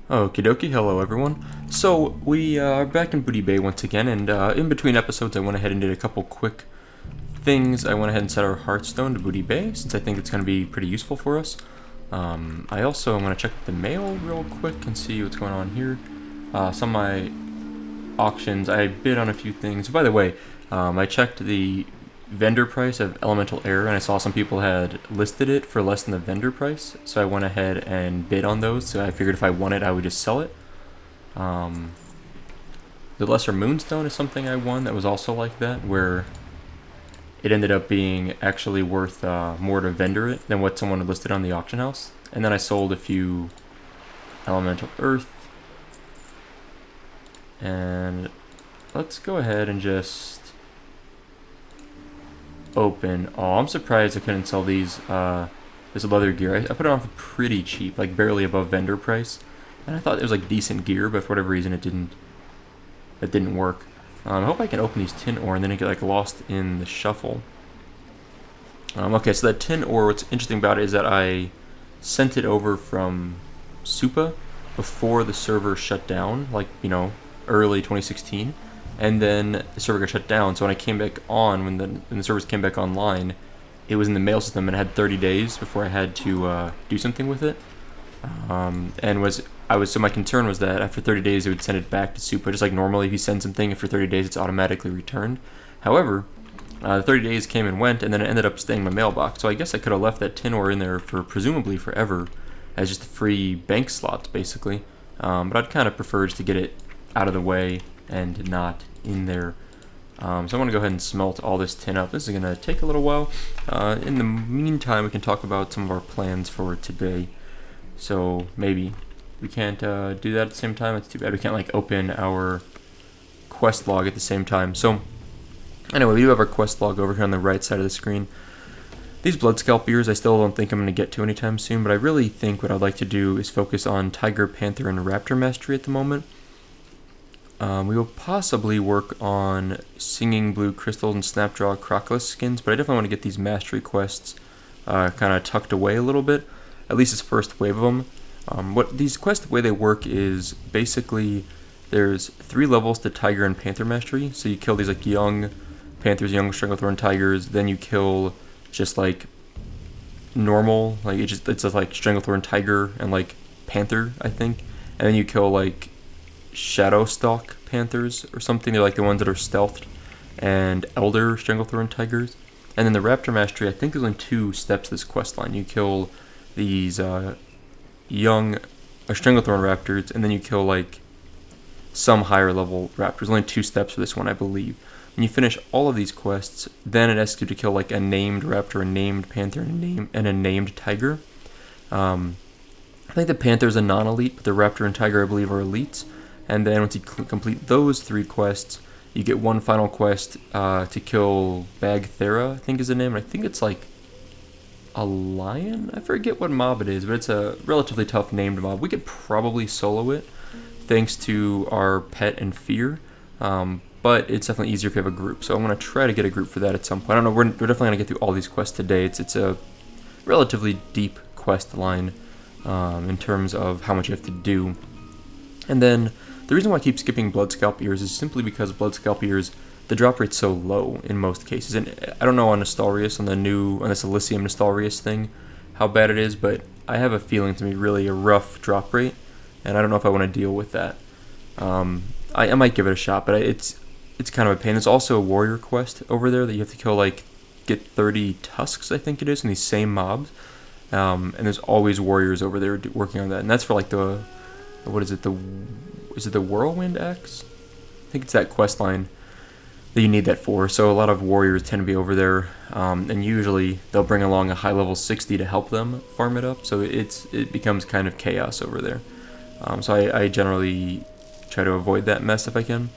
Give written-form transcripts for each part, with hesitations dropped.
Okie dokie, hello everyone. So, we are back in Booty Bay once again, and in between episodes I went ahead and did a couple quick things. I went ahead and set our Hearthstone to Booty Bay, since I think it's going to be pretty useful for us. I also am going to check the mail real quick and see what's going on here. Some of my auctions, I bid on a few things. By the way, I checked the vendor price of Elemental Air, and I saw some people had listed it for less than the vendor price, so I went ahead and bid on those. So I figured if I won it, I would just sell it. The Lesser Moonstone is something I won that was also like that, where it ended up being actually worth more to vendor it than what someone had listed on the auction house. And then I sold a few Elemental Earth. And let's go ahead and just open. Oh, I'm surprised I couldn't sell these. This leather gear. I put it on for pretty cheap, like barely above vendor price. And I thought it was like decent gear, but for whatever reason it didn't work. I hope I can open these tin ore and then it get like lost in the shuffle. Okay, so that tin ore, what's interesting about it is that I sent it over from Soupa before the server shut down, like, early 2016. And then the server got shut down, so when I came back on, when the servers came back online, it was in the mail system and had 30 days before I had to do something with it. So my concern was that after 30 days it would send it back to Soupa, just like normally if you send something, after 30 days it's automatically returned. However, the 30 days came and went, and then it ended up staying in my mailbox, so I guess I could have left that tin ore in there for presumably forever, as just free bank slots, basically. But I'd kind of prefer just to get it out of the way and not in there. So I want to go ahead and smelt all this tin up. This is going to take a little while. In the meantime, we can talk about some of our plans for today. So maybe we can't do that at the same time. It's too bad we can't open our quest log at the same time. So anyway, we do have our quest log over here on the right side of the screen. These blood scalp ears I still don't think I'm going to get to anytime soon, but I really think what I'd like to do is focus on Tiger, Panther, and Raptor mastery at the moment. We will possibly work on Singing Blue Crystals and Snapjaw Crocodile skins, but I definitely want to get these mastery quests kind of tucked away a little bit, at least this first wave of them. What these quests, the way they work is basically there's 3 levels to Tiger and Panther mastery. So you kill these young Panthers, young Stranglethorn Tigers, then you kill just normal, it's just Stranglethorn Tiger and Panther, I think, and then you kill Shadowstalk Panthers or something. They're the ones that are stealthed, and Elder Stranglethorn Tigers. And then the Raptor Mastery, I think there's only 2 steps to this quest line. You kill these young Stranglethorn Raptors, and then you kill some higher level Raptors. Only 2 steps for this one, I believe. When you finish all of these quests, then it asks you to kill a named Raptor, a named Panther, and a named Tiger. I think the Panther is a non-elite, but the Raptor and Tiger I believe are elites. And then once you complete those 3 quests, you get one final quest to kill Bagthera, I think is the name. I think it's a lion? I forget what mob it is, but it's a relatively tough named mob. We could probably solo it, thanks to our pet and fear. But it's definitely easier if you have a group. So I'm going to try to get a group for that at some point. I don't know, we're definitely going to get through all these quests today. It's a relatively deep quest line in terms of how much you have to do. And then the reason why I keep skipping Blood Scalp Ears is simply because Blood Scalp Ears, the drop rate's so low in most cases. And I don't know on Nostalrius, on this Elysium Nostalrius thing, how bad it is, but I have a feeling it's going to be really a rough drop rate, and I don't know if I want to deal with that. I might give it a shot, but it's kind of a pain. There's also a warrior quest over there that you have to kill, get 30 tusks, I think it is, in these same mobs. And there's always warriors over there working on that, and that's for is it the Whirlwind Axe? I think it's that quest line that you need that for. So a lot of warriors tend to be over there, and usually they'll bring along a high level 60 to help them farm it up. So it becomes kind of chaos over there. So I generally try to avoid that mess if I can.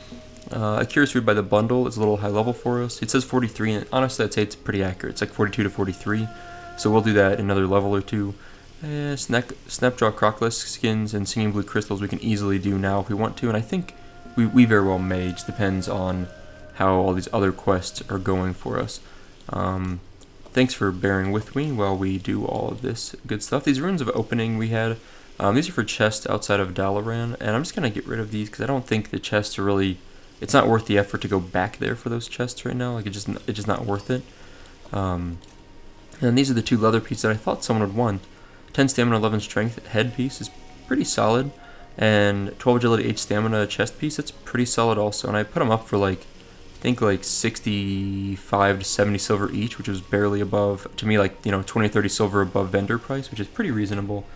A Curious Food by the bundle is a little high level for us. It says 43, and honestly I'd say it's pretty accurate. It's 42 to 43. So we'll do that in another level or 2. Snapjaw Crocodile skins and Singing Blue Crystals we can easily do now if we want to, and I think we very well may. It just depends on how all these other quests are going for us. Thanks for bearing with me while we do all of this good stuff. These runes of opening we had, These are for chests outside of Dalaran, and I'm just going to get rid of these because I don't think the chests are really... It's not worth the effort to go back there for those chests right now. Like, it's just not worth it. And these are the 2 leather pieces that I thought someone would want. 10 stamina, 11 strength headpiece is pretty solid. And 12 agility, 8 stamina chest piece, that's pretty solid also. And I put them up for like, I think like 65 to 70 silver each, which was barely above, to me, like, 20 or 30 silver above vendor price, which is pretty reasonable.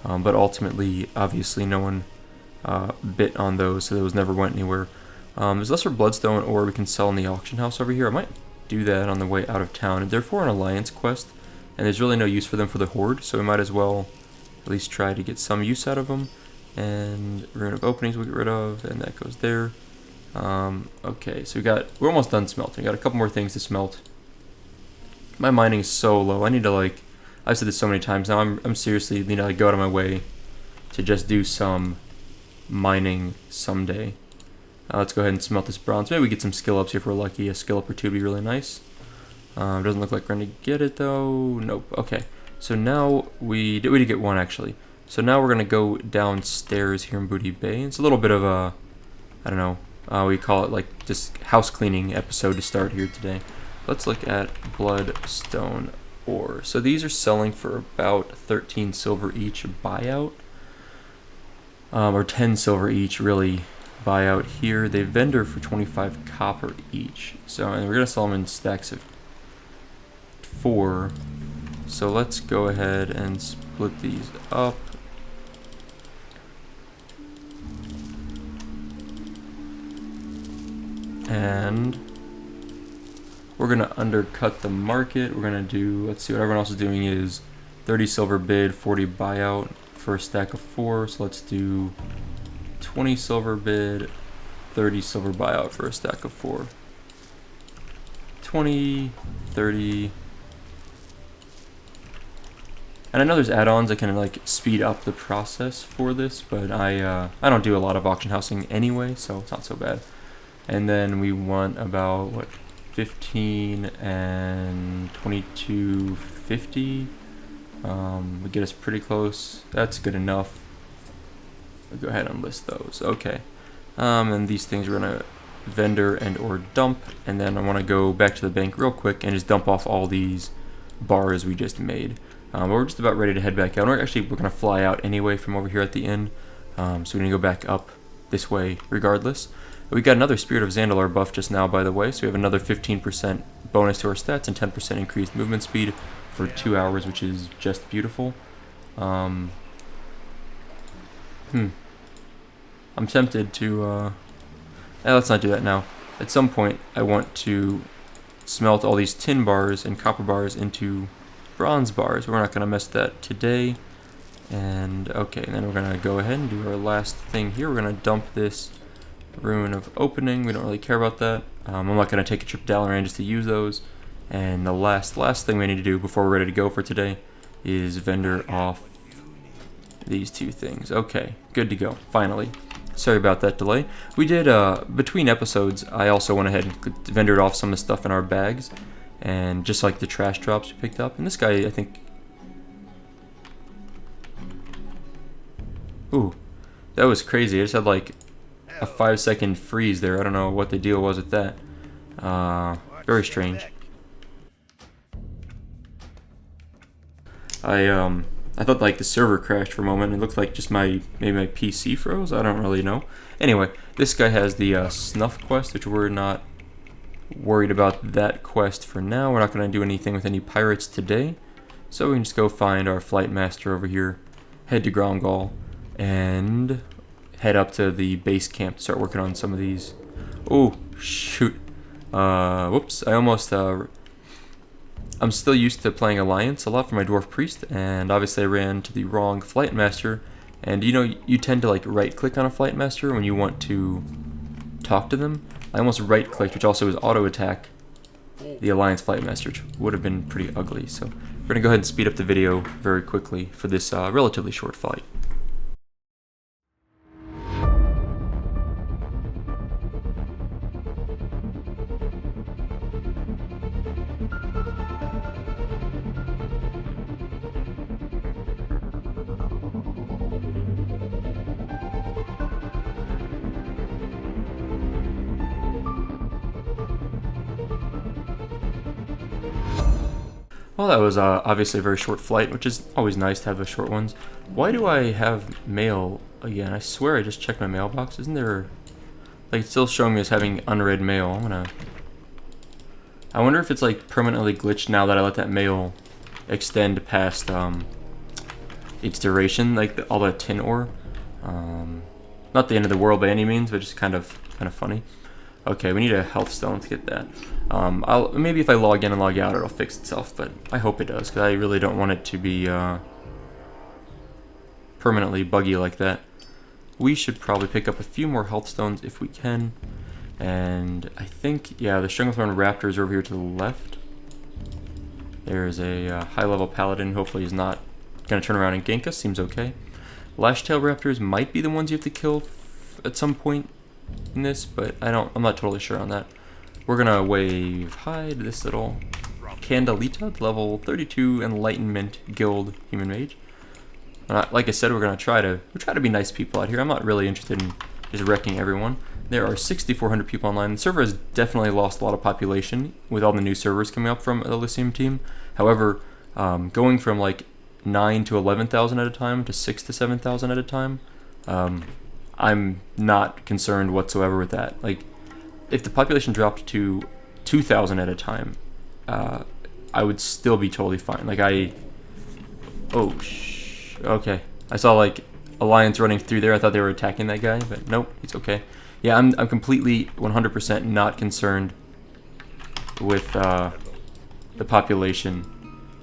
But ultimately, obviously, no one bit on those, so those never went anywhere. There's lesser bloodstone ore we can sell in the auction house over here. I might do that on the way out of town. They're for an alliance quest, and there's really no use for them for the horde, so we might as well at least try to get some use out of them. And Rune of Openings we'll get rid of, and that goes there. Okay, so we're almost done smelting. We got a couple more things to smelt. My mining is so low. I need to, like, I've said this so many times now, I'm seriously, like, go out of my way to just do some mining someday. Let's go ahead and smelt this bronze. Maybe we get some skill ups here if we're lucky. A skill up or 2 would be really nice. Doesn't look like we're going to get it though. Nope. Okay. So now we did get 1 actually. So now we're going to go downstairs here in Booty Bay. It's a little bit of a, I don't know, we call it like just house cleaning episode to start here today. Let's look at bloodstone ore. So these are selling for about 13 silver each buyout. Or 10 silver each really. Buyout here. They vendor for 25 copper each. So, and we're going to sell them in stacks of 4. So let's go ahead and split these up. And we're going to undercut the market. We're going to do, let's see, what everyone else is doing is 30 silver bid, 40 buyout for a stack of 4. So let's do 20 silver bid, 30 silver buyout for a stack of 4. 20, 30. And I know there's add-ons that can like speed up the process for this, but I don't do a lot of auction housing anyway, so it's not so bad. And then we want about what, 15 and 22.50. We get us pretty close. That's good enough. We'll go ahead and list those. Okay. And these things we're gonna vendor and or dump, and then I want to go back to the bank real quick and just dump off all these bars we just made. We're just about ready to head back out. We're gonna fly out anyway from over here at the inn, so we're gonna go back up this way regardless. We got another Spirit of Zandalar buff just now, by the way, so we have another 15% bonus to our stats and 10% increased movement speed for 2 hours, which is just beautiful. I'm tempted to, let's not do that now. At some point, I want to smelt all these tin bars and copper bars into bronze bars. We're not going to mess with that today. And, okay, and then we're going to go ahead and do our last thing here. We're going to dump this Rune of Opening. We don't really care about that. I'm not going to take a trip to Dalaran just to use those. And the last thing we need to do before we're ready to go for today is vendor off these 2 things. Okay, good to go, finally. Sorry about that delay. We did, between episodes, I also went ahead and vendored off some of the stuff in our bags, and just like the trash drops we picked up. And this guy, I think... Ooh, that was crazy. I just had like a 5-second freeze there. I don't know what the deal was with that. Very strange. I thought like the server crashed for a moment. It looked like just maybe my PC froze. I don't really know. Anyway, this guy has the snuff quest, which we're not worried about that quest for now. We're not going to do anything with any pirates today. So we can just go find our flight master over here, head to Gromgal, and head up to the base camp to start working on some of these. Oh, shoot. Whoops. I almost... I'm still used to playing Alliance a lot for my Dwarf Priest, and obviously I ran to the wrong Flight Master, and you tend to like right-click on a Flight Master when you want to talk to them. I almost right-clicked, which also is auto-attack the Alliance Flight Master, which would have been pretty ugly, so we're going to go ahead and speed up the video very quickly for this relatively short fight. Well, that was obviously a very short flight, which is always nice to have the short ones. Why do I have mail again? I swear I just checked my mailbox. Isn't there... Like, it's still showing me as having unread mail. I wonder if it's, like, permanently glitched now that I let that mail extend past, its duration, like, all the tin ore. Not the end of the world by any means, but just kind of funny. Okay, we need a health stone to get that. Maybe if I log in and log out, it'll fix itself, but I hope it does, because I really don't want it to be permanently buggy like that. We should probably pick up a few more health stones if we can. And I think, yeah, the Stranglethorn Raptors are over here to the left. There's a high-level paladin. Hopefully he's not going to turn around and gank us. Seems okay. Lashtail Raptors might be the ones you have to kill at some point in this, but I'm not totally sure on that. We're gonna wave hide this little Candelita, level 32 Enlightenment Guild Human Mage. Like I said, we're try to be nice people out here. I'm not really interested in just wrecking everyone. There are 6,400 people online. The server has definitely lost a lot of population with all the new servers coming up from the Elysium team. However, going from like 9 to 11,000 at a time to 6 to 7,000 at a time, I'm not concerned whatsoever with that. Like, if the population dropped to 2,000 at a time, I would still be totally fine. Like, okay. I saw, like, Alliance running through there. I thought they were attacking that guy, but nope, he's okay. Yeah, I'm completely 100% not concerned with the population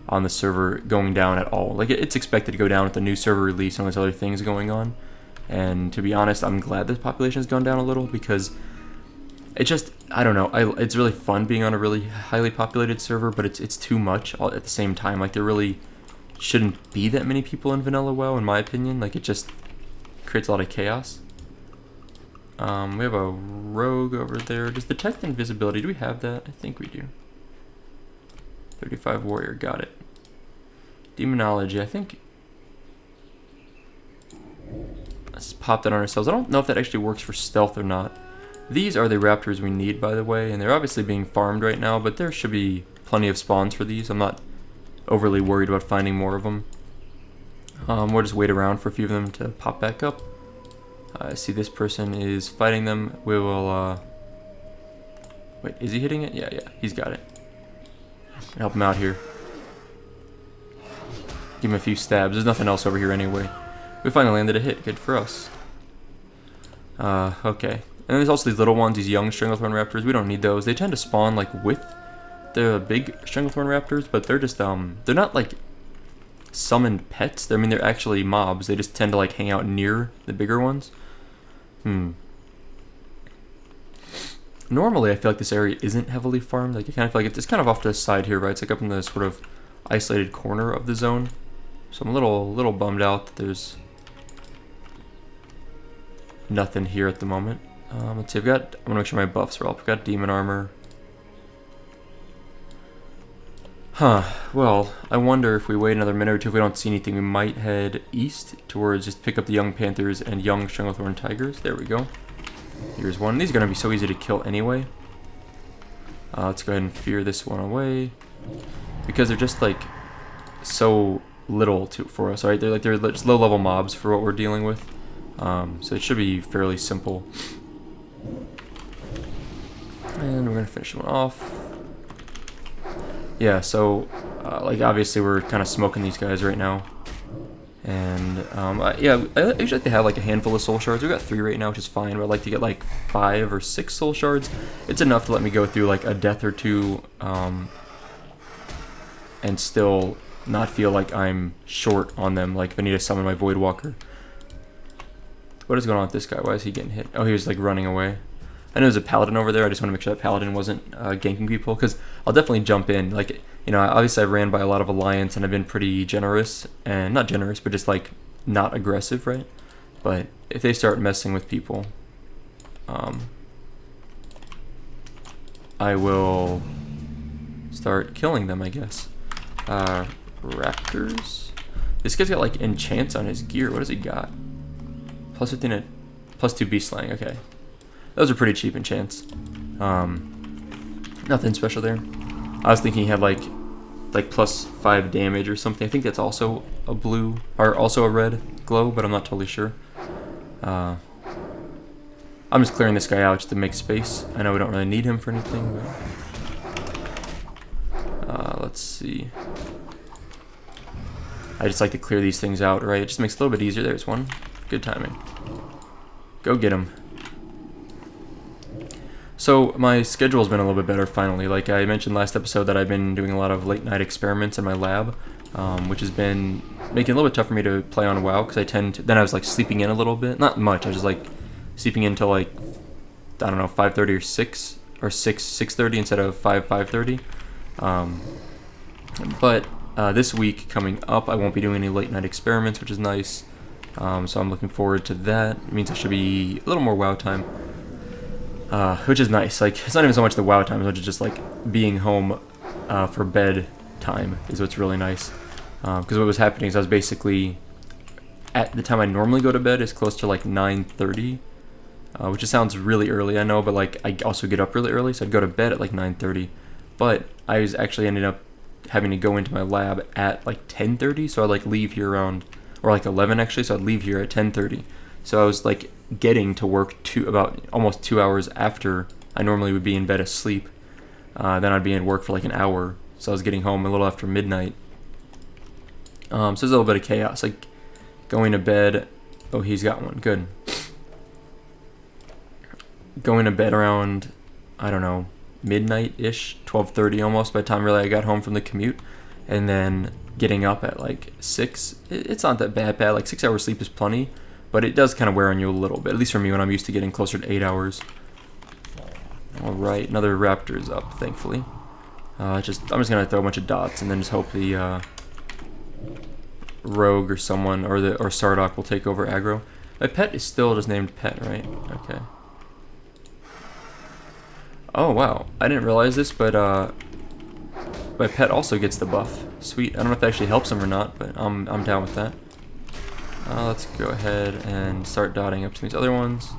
on the server going down at all. Like, it's expected to go down with the new server release and all these other things going on. And to be honest, I'm glad the population has gone down a little, because it just, I don't know, it's really fun being on a really highly populated server, but it's too much all at the same time. Like, there really shouldn't be that many people in Vanilla WoW, in my opinion. Like, it just creates a lot of chaos. We have a rogue over there. Does detect invisibility, do we have that? I think we do. 35 warrior, got it. Demonology, I think. Let's pop that on ourselves. I don't know if that actually works for stealth or not. These are the raptors we need, by the way, and they're obviously being farmed right now, but there should be plenty of spawns for these. I'm not overly worried about finding more of them. We'll just wait around for a few of them to pop back up. I see this person is fighting them. We will, wait, is he hitting it? Yeah, he's got it. Help him out here. Give him a few stabs. There's nothing else over here anyway. We finally landed a hit. Good for us. Okay. And there's also these little ones, these young Stranglethorn Raptors. We don't need those. They tend to spawn, like, with the big Stranglethorn Raptors, but they're just, they're not, like, summoned pets. I mean, they're actually mobs. They just tend to, like, hang out near the bigger ones. Normally, I feel like this area isn't heavily farmed. Like, I kind of feel like it's kind of off to the side here, right? It's like up in the sort of isolated corner of the zone. So I'm a little bummed out that there's nothing here at the moment. Let's see, I'm gonna make sure my buffs are up. I've got demon armor. Well, I wonder if we wait another minute or two, if we don't see anything, we might head east towards just pick up the young panthers and young Stranglethorn tigers. There we go. Here's one. These are gonna be so easy to kill anyway. Let's go ahead and fear this one away, because they're just like so little for us, right? They're just low-level mobs for what we're dealing with. So it should be fairly simple. And we're gonna finish one off. Yeah, so like obviously we're kind of smoking these guys right now. And yeah, I usually like to have like a handful of soul shards. We've got 3 right now, which is fine, but I'd like to get like 5 or 6 soul shards. It's enough to let me go through like a death or two and still not feel like I'm short on them, like if I need to summon my Void Walker. What is going on with this guy? Why is he getting hit? Oh, he was like running away. I know there's a paladin over there. I just want to make sure that paladin wasn't ganking people, because I'll definitely jump in. Like, you know, obviously I ran by a lot of Alliance and I've been pretty generous, and not generous, but just like not aggressive, right? But if they start messing with people, I will start killing them, I guess. Raptors. This guy's got like enchants on his gear. What does he got? Plus 15 and plus 2 beast slaying. Okay, those are pretty cheap enchants. Nothing special there. I was thinking he had like like +5 damage or something. I think that's also a blue, or also a red glow, but I'm not totally sure. I'm just clearing this guy out just to make space. I know we don't really need him for anything, but let's see. I just like to clear these things out, right? It just makes it a little bit easier. There's one. Good timing. Go get him. So my schedule's been a little bit better finally. Like I mentioned last episode that I've been doing a lot of late night experiments in my lab, which has been making it a little bit tough for me to play on WoW because I tend to, then I was like sleeping in a little bit. Not much. I was just like sleeping in until like, I don't know, 5:30 or 6 or 6:30 instead of 5:30. But this week coming up, I won't be doing any late night experiments, which is nice. So I'm looking forward to that. It means I should be a little more WoW time, which is nice. Like it's not even so much the WoW time as much as just like being home for bed time is what's really nice. Because what was happening is I was basically at the time I normally go to bed is close to like 9:30, which just sounds really early, I know, but like I also get up really early, so I'd go to bed at like 9:30. But I was actually ended up having to go into my lab at like 10:30, so I'd like leave here around, or like 11 actually, so I'd leave here at 10:30. So I was like getting to work about almost 2 hours after I normally would be in bed asleep. Then I'd be in work for like an hour, so I was getting home a little after midnight. So there's a little bit of chaos, like going to bed. Oh, he's got one. Good. Going to bed around, I don't know, midnight-ish, 12:30 almost by the time really I got home from the commute, and then getting up at like 6. It's not that bad. Like 6 hours sleep is plenty, but it does kind of wear on you a little bit, at least for me when I'm used to getting closer to 8 hours. Alright, another raptor's up, thankfully. I'm just gonna throw a bunch of dots and then just hope the rogue or someone or Sardoc will take over aggro. My pet is still just named Pet, right? Okay. Oh wow, I didn't realize this, but my pet also gets the buff. Sweet. I don't know if that actually helps him or not, but I'm down with that. Let's go ahead and start dotting up some of these other ones.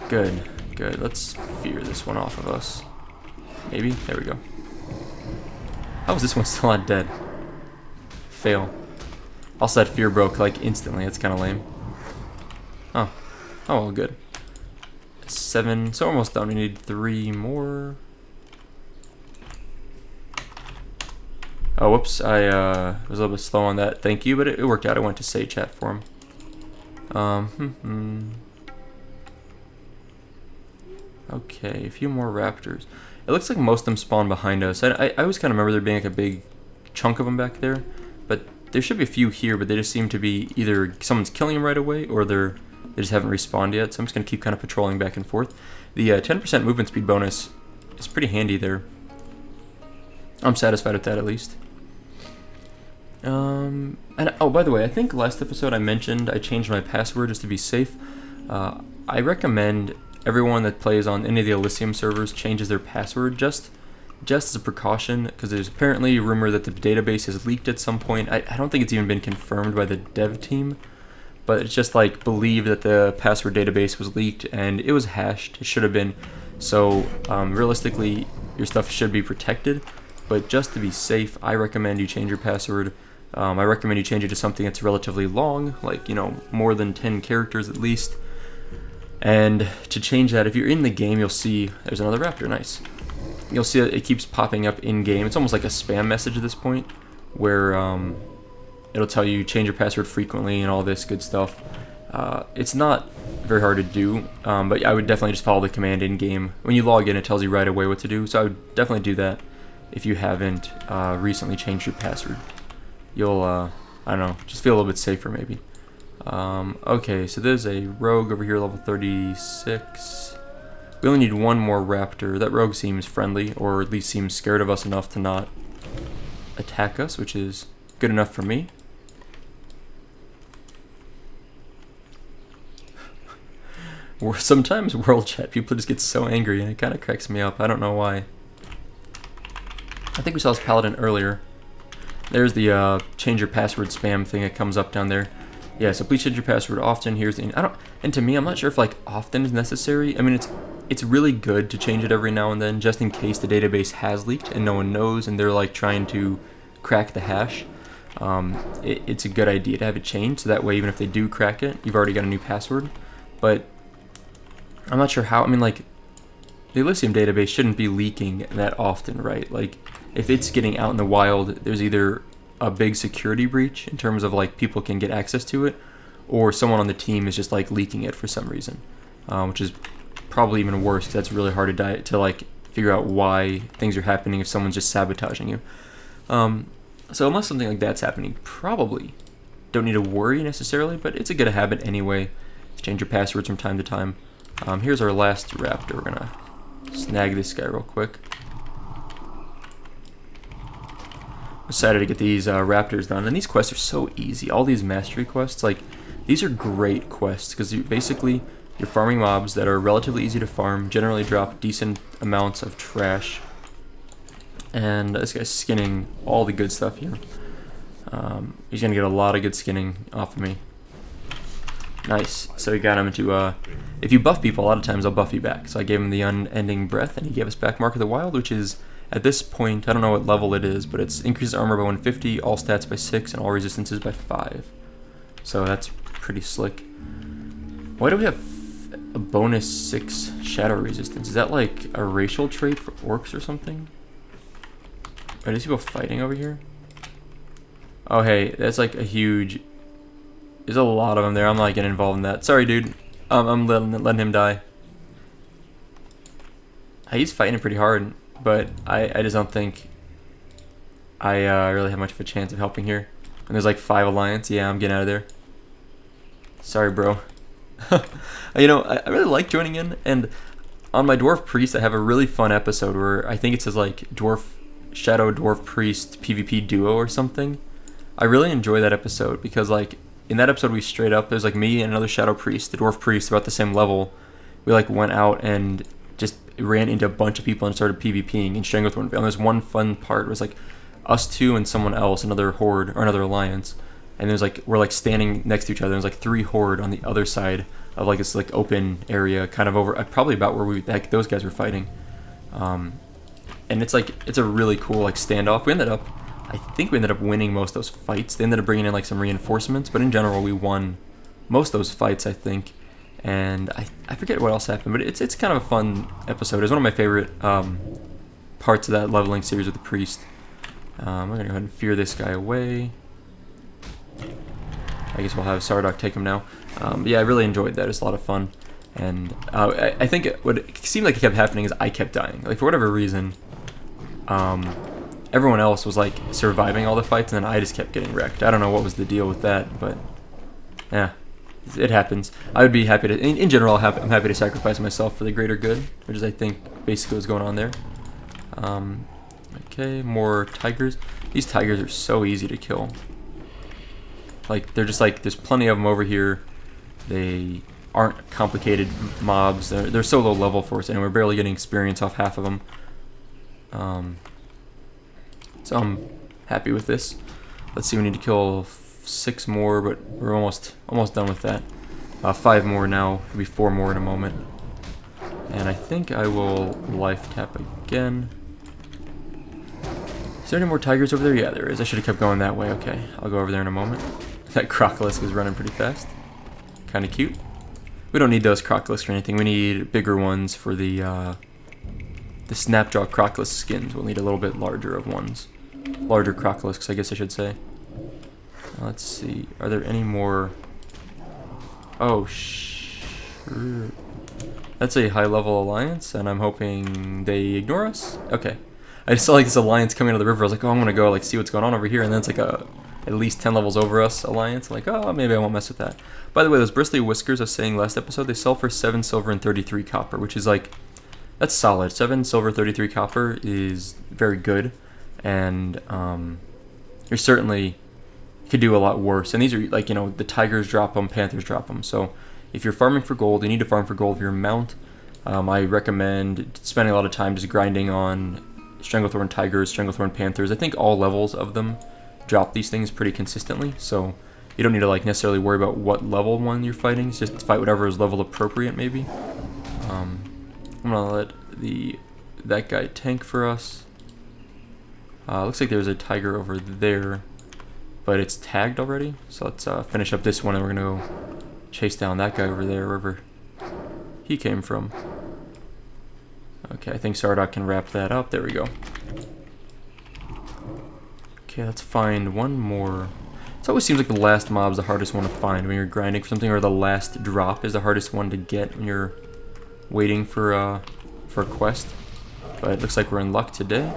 Good, good. Let's fear this one off of us. Maybe? There we go. How is this one still not dead? Fail. Also, that fear broke like instantly. That's kind of lame. Oh. Oh, well, good. 7. So almost done. We need 3 more. Oh, whoops. I was a little bit slow on that. Thank you, but it worked out. I went to say chat for him. Okay, a few more raptors. It looks like most of them spawn behind us. I always kind of remember there being like a big chunk of them back there, but there should be a few here, but they just seem to be either someone's killing them right away or they just haven't respawned yet, so I'm just going to keep kind of patrolling back and forth. The 10% movement speed bonus is pretty handy there. I'm satisfied with that at least. And oh, by the way, I think last episode I mentioned I changed my password just to be safe. I recommend everyone that plays on any of the Elysium servers changes their password just as a precaution, because there's apparently a rumor that the database has leaked at some point. I don't think it's even been confirmed by the dev team, but it's just like believed that the password database was leaked and it was hashed. It should have been. So realistically, your stuff should be protected, but just to be safe, I recommend you change your password. I recommend you change it to something that's relatively long, like, you know, more than 10 characters at least. And to change that, if you're in the game, you'll see there's another raptor. Nice. You'll see that it keeps popping up in game. It's almost like a spam message at this point, where it'll tell you change your password frequently and all this good stuff. It's not very hard to do, but I would definitely just follow the command in game. When you log in, it tells you right away what to do. So I would definitely do that if you haven't recently changed your password. You'll I don't know, just feel a little bit safer maybe. Okay, so there's a rogue over here, level 36. We only need one more raptor. That rogue seems friendly, or at least seems scared of us enough to not attack us, which is good enough for me. Sometimes world chat, people just get so angry, and it kind of cracks me up. I don't know why. I think we saw this paladin earlier. There's the change your password spam thing that comes up down there. Yeah, so please change your password often. Here's the and to me, I'm not sure if like often is necessary. I mean, it's really good to change it every now and then, just in case the database has leaked and no one knows, and they're like trying to crack the hash. It's a good idea to have it changed, so that way even if they do crack it, you've already got a new password. But I'm not sure how. I mean, like, the Elysium database shouldn't be leaking that often, right? Like, if it's getting out in the wild, there's either a big security breach in terms of like people can get access to it, or someone on the team is just like leaking it for some reason, which is probably even worse because that's really hard to like figure out why things are happening if someone's just sabotaging you. So unless something like that's happening, probably don't need to worry necessarily, but it's a good habit anyway to change your passwords from time to time. Here's our last raptor. We're gonna snag this guy real quick. Decided to get these raptors done, and these quests are so easy. All these mastery quests, like, these are great quests because basically you're farming mobs that are relatively easy to farm, generally drop decent amounts of trash, and this guy's skinning all the good stuff here. He's gonna get a lot of good skinning off of me. Nice. So we got him to if you buff people, a lot of times they'll buff you back. So I gave him the unending breath, and he gave us back Mark of the Wild, which is, at this point, I don't know what level it is, but it's increases armor by 150, all stats by 6, and all resistances by 5. So that's pretty slick. Why do we have a bonus 6 shadow resistance? Is that like a racial trait for orcs or something? Are these people fighting over here? Oh hey, that's like a huge... There's a lot of them there. I'm not getting involved in that. Sorry, dude. I'm letting him die. He's fighting pretty hard, but I just don't think I really have much of a chance of helping here. And there's like 5 alliance. Yeah, I'm getting out of there. Sorry, bro. You know, I really like joining in, and on my dwarf priest, I have a really fun episode where I think it says like shadow dwarf priest PvP duo or something. I really enjoy that episode because like in that episode we straight up, there's like me and another shadow priest, the dwarf priest, about the same level. We like went out and just ran into a bunch of people and started PvPing in Stranglethorn. And there's one fun part was like us two and someone else, another horde or another alliance, and there's like we're like standing next to each other. There's like 3 horde on the other side of like this like open area, kind of over probably about where those guys were fighting. And it's like it's a really cool like standoff. I think we ended up winning most of those fights. They ended up bringing in like some reinforcements, but in general we won most of those fights, I think. And I forget what else happened, but it's kind of a fun episode. It's one of my favorite parts of that leveling series with the priest. I'm gonna go ahead and fear this guy away. I guess we'll have Sardok take him now. Yeah, I really enjoyed that. It's a lot of fun. And I think what seemed like it kept happening is I kept dying. Like for whatever reason, everyone else was like surviving all the fights, and then I just kept getting wrecked. I don't know what was the deal with that, but yeah, it happens. I would be happy to, in general, I'm happy to sacrifice myself for the greater good, which is I think basically what's going on there. Okay, more tigers. These tigers are so easy to kill. Like they're just like there's plenty of them over here. They aren't complicated mobs. They're so low level for us, and we're barely getting experience off half of them. So I'm happy with this. Let's see, we need to kill 6 more, but we're almost done with that. 5 more now. Maybe 4 more in a moment. And I think I will life tap again. Is there any more tigers over there? Yeah, there is. I should have kept going that way. Okay, I'll go over there in a moment. That Crocolisk is running pretty fast. Kind of cute. We don't need those Crocolisks or anything. We need bigger ones for the Snapjaw Crocolisk skins. We'll need a little bit larger of ones. Larger Crocolisks, I guess I should say. Let's see. Are there any more? Oh, sure. That's a high-level alliance, and I'm hoping they ignore us. Okay. I just saw like this alliance coming out of the river. I was like, oh, I'm gonna go like see what's going on over here, and then it's like at least 10 levels over us alliance. I'm like, oh, maybe I won't mess with that. By the way, those bristly whiskers I was saying last episode, they sell for 7 silver and 33 copper, which is like, that's solid. 7 silver, 33 copper is very good, and you certainly could do a lot worse. And these are like, you know, the tigers drop them, panthers drop them. So if you're farming for gold, you need to farm for gold for your mount. I recommend spending a lot of time just grinding on Stranglethorn tigers, Stranglethorn panthers. I think all levels of them drop these things pretty consistently, so you don't need to like necessarily worry about what level one you're fighting. Just fight whatever is level appropriate, maybe. I'm gonna let that guy tank for us. Looks like there's a tiger over there, but it's tagged already. So let's finish up this one, and we're gonna go chase down that guy over there, wherever he came from. Okay, I think Sardock can wrap that up. There we go. Okay, let's find one more. It always seems like the last mob's the hardest one to find when you're grinding for something, or the last drop is the hardest one to get when you're waiting for a quest. But it looks like we're in luck today.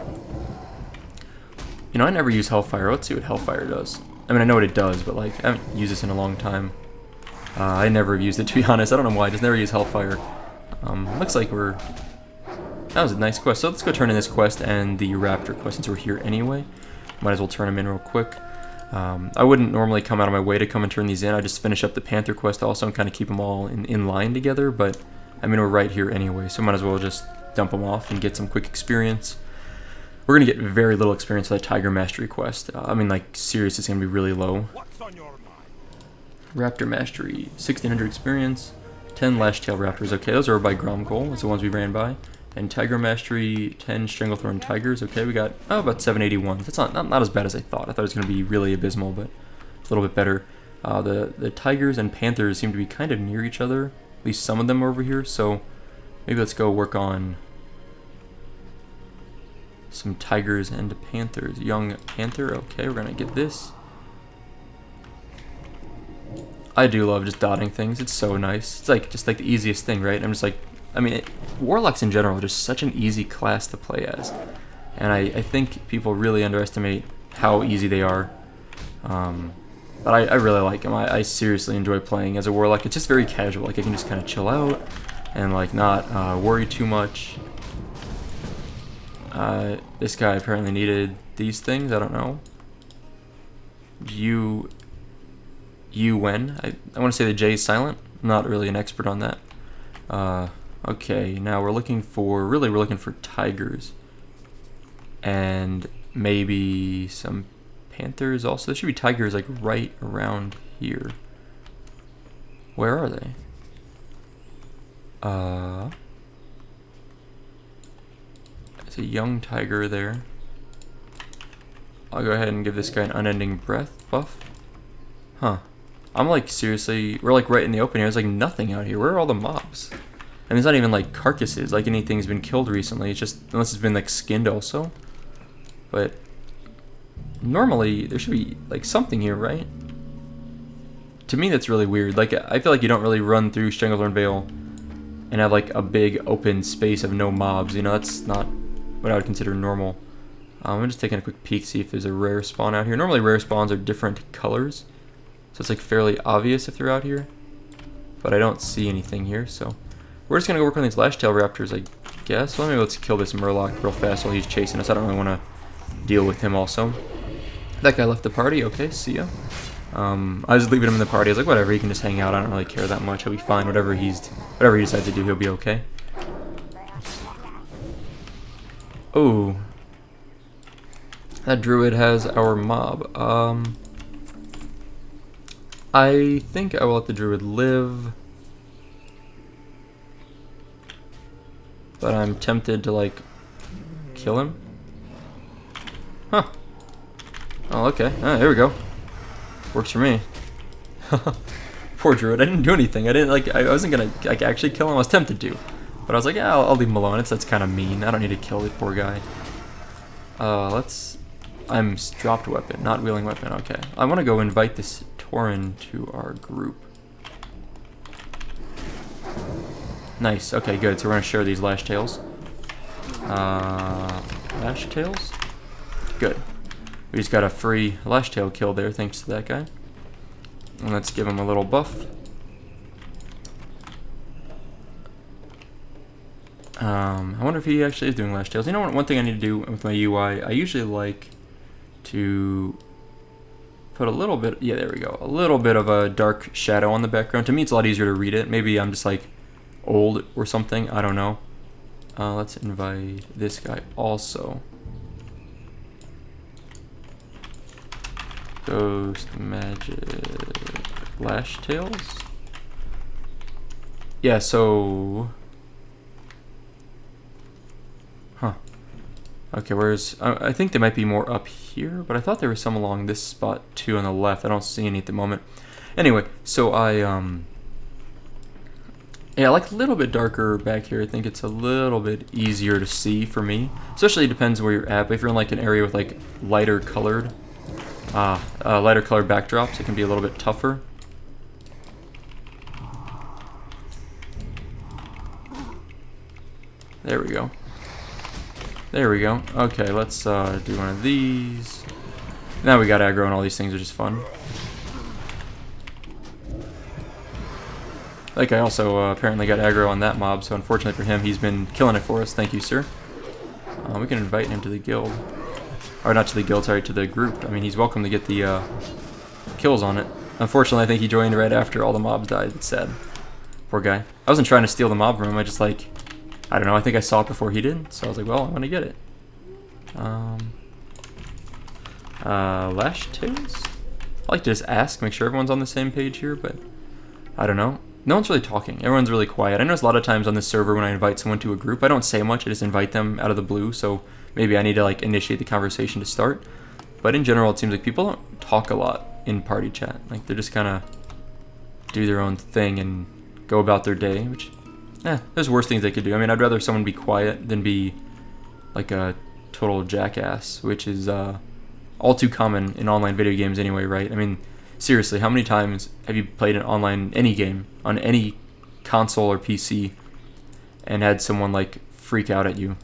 You know, I never use Hellfire. Let's see what Hellfire does. I mean, I know what it does, but like, I haven't used this in a long time. I never have used it, to be honest. I don't know why. I just never use Hellfire. Looks like that was a nice quest. So let's go turn in this quest and the Raptor quest since we're here anyway. Might as well turn them in real quick. I wouldn't normally come out of my way to come and turn these in. I just finish up the Panther quest also and kind of keep them all in line together. But I mean, we're right here anyway, so might as well just dump them off and get some quick experience. We're gonna get very little experience with that Tiger Mastery quest. I mean, like, serious, it's gonna be really low. Raptor Mastery, 1600 experience, 10 Lashtail Raptors. Okay, those are by Gromgol. That's the ones we ran by. And Tiger Mastery, 10 Stranglethorn Tigers. Okay, we got about 781. That's not as bad as I thought. I thought it was gonna be really abysmal, but it's a little bit better. The Tigers and Panthers seem to be kind of near each other. At least some of them are over here. So maybe let's go work on some Tigers and Panthers. Young Panther. Okay, we're gonna get this. I do love just dotting things. It's so nice. It's like just like the easiest thing, right? I'm just like, I mean, Warlocks in general are just such an easy class to play as, and I think people really underestimate how easy they are. But I really like them. I seriously enjoy playing as a Warlock. It's just very casual. Like, I can just kind of chill out and like not worry too much. This guy apparently needed these things. I don't know. When I want to say the J is silent. I'm not really an expert on that. Okay, now we're looking for tigers and maybe some panthers also. There should be tigers like right around here. Where are they? There's a young tiger there. I'll go ahead and give this guy an unending breath buff. Huh. I'm like, seriously, we're like right in the open here. There's like nothing out here. Where are all the mobs? And there's not even like carcasses, like anything's been killed recently. It's just, unless it's been like skinned also. But normally there should be like something here, right? To me that's really weird. Like, I feel like you don't really run through Stranglethorn Vale and have like a big open space of no mobs. You know, that's not what I would consider normal. I'm just taking a quick peek, see if there's a rare spawn out here. Normally rare spawns are different colors, so it's like fairly obvious if they're out here. But I don't see anything here, so we're just gonna go work on these Lashtail Raptors, I guess. Well, maybe let's kill this Murloc real fast while he's chasing us. I don't really want to deal with him also. That guy left the party. Okay, see ya. I was leaving him in the party. I was like, whatever, he can just hang out. I don't really care that much. He'll be fine. Whatever he decides to do, he'll be okay. Oh, that druid has our mob. I think I will let the druid live, but I'm tempted to like kill him. Huh. Oh, okay. Here we go. Works for me. Poor druid. I didn't do anything. I wasn't gonna like actually kill him. I was tempted to, but I was like, yeah, I'll leave him alone. That's kind of mean. I don't need to kill the poor guy. I'm dropped weapon, not wheeling weapon. Okay. I want to go invite this Tauren to our group. Nice. Okay, good. So we're gonna share these Lashtails. Lashtails? Good. We just got a free Lashtail kill there, thanks to that guy. And let's give him a little buff. I wonder if he actually is doing Lashtails. You know what? One thing I need to do with my UI, I usually like to put a little bit, yeah, there we go, a little bit of a dark shadow on the background. To me, it's a lot easier to read it. Maybe I'm just like old or something. I don't know. Let's invite this guy also. Ghost magic lash tails. Yeah, so okay, where's I think there might be more up here, but I thought there was some along this spot too on the left. I don't see any at the moment. Anyway, so yeah, I like a little bit darker back here. I think it's a little bit easier to see for me. Especially, it depends where you're at. But if you're in like an area with like lighter colored backdrops, it can be a little bit tougher. There we go. There we go. Okay, let's do one of these. Now we got aggro and all these things, which is fun. Like, I also apparently got aggro on that mob, so unfortunately for him, he's been killing it for us. Thank you, sir. We can invite him to the guild. Or not to the guild, sorry, to the group. I mean, he's welcome to get the kills on it. Unfortunately, I think he joined right after all the mobs died. It's sad. Poor guy. I wasn't trying to steal the mob from him. I just, like, I don't know. I think I saw it before he did. So I was like, well, I'm going to get it. Lash tails? I like to just ask, make sure everyone's on the same page here, but I don't know. No one's really talking. Everyone's really quiet. I notice a lot of times on this server when I invite someone to a group, I don't say much. I just invite them out of the blue, so maybe I need to like initiate the conversation to start. But in general, it seems like people don't talk a lot in party chat. Like, they're just kind of do their own thing and go about their day, which, there's worse things they could do. I mean, I'd rather someone be quiet than be like a total jackass, which is all too common in online video games anyway, right? I mean, seriously, how many times have you played an online, any game, on any console or PC, and had someone, like, freak out at you?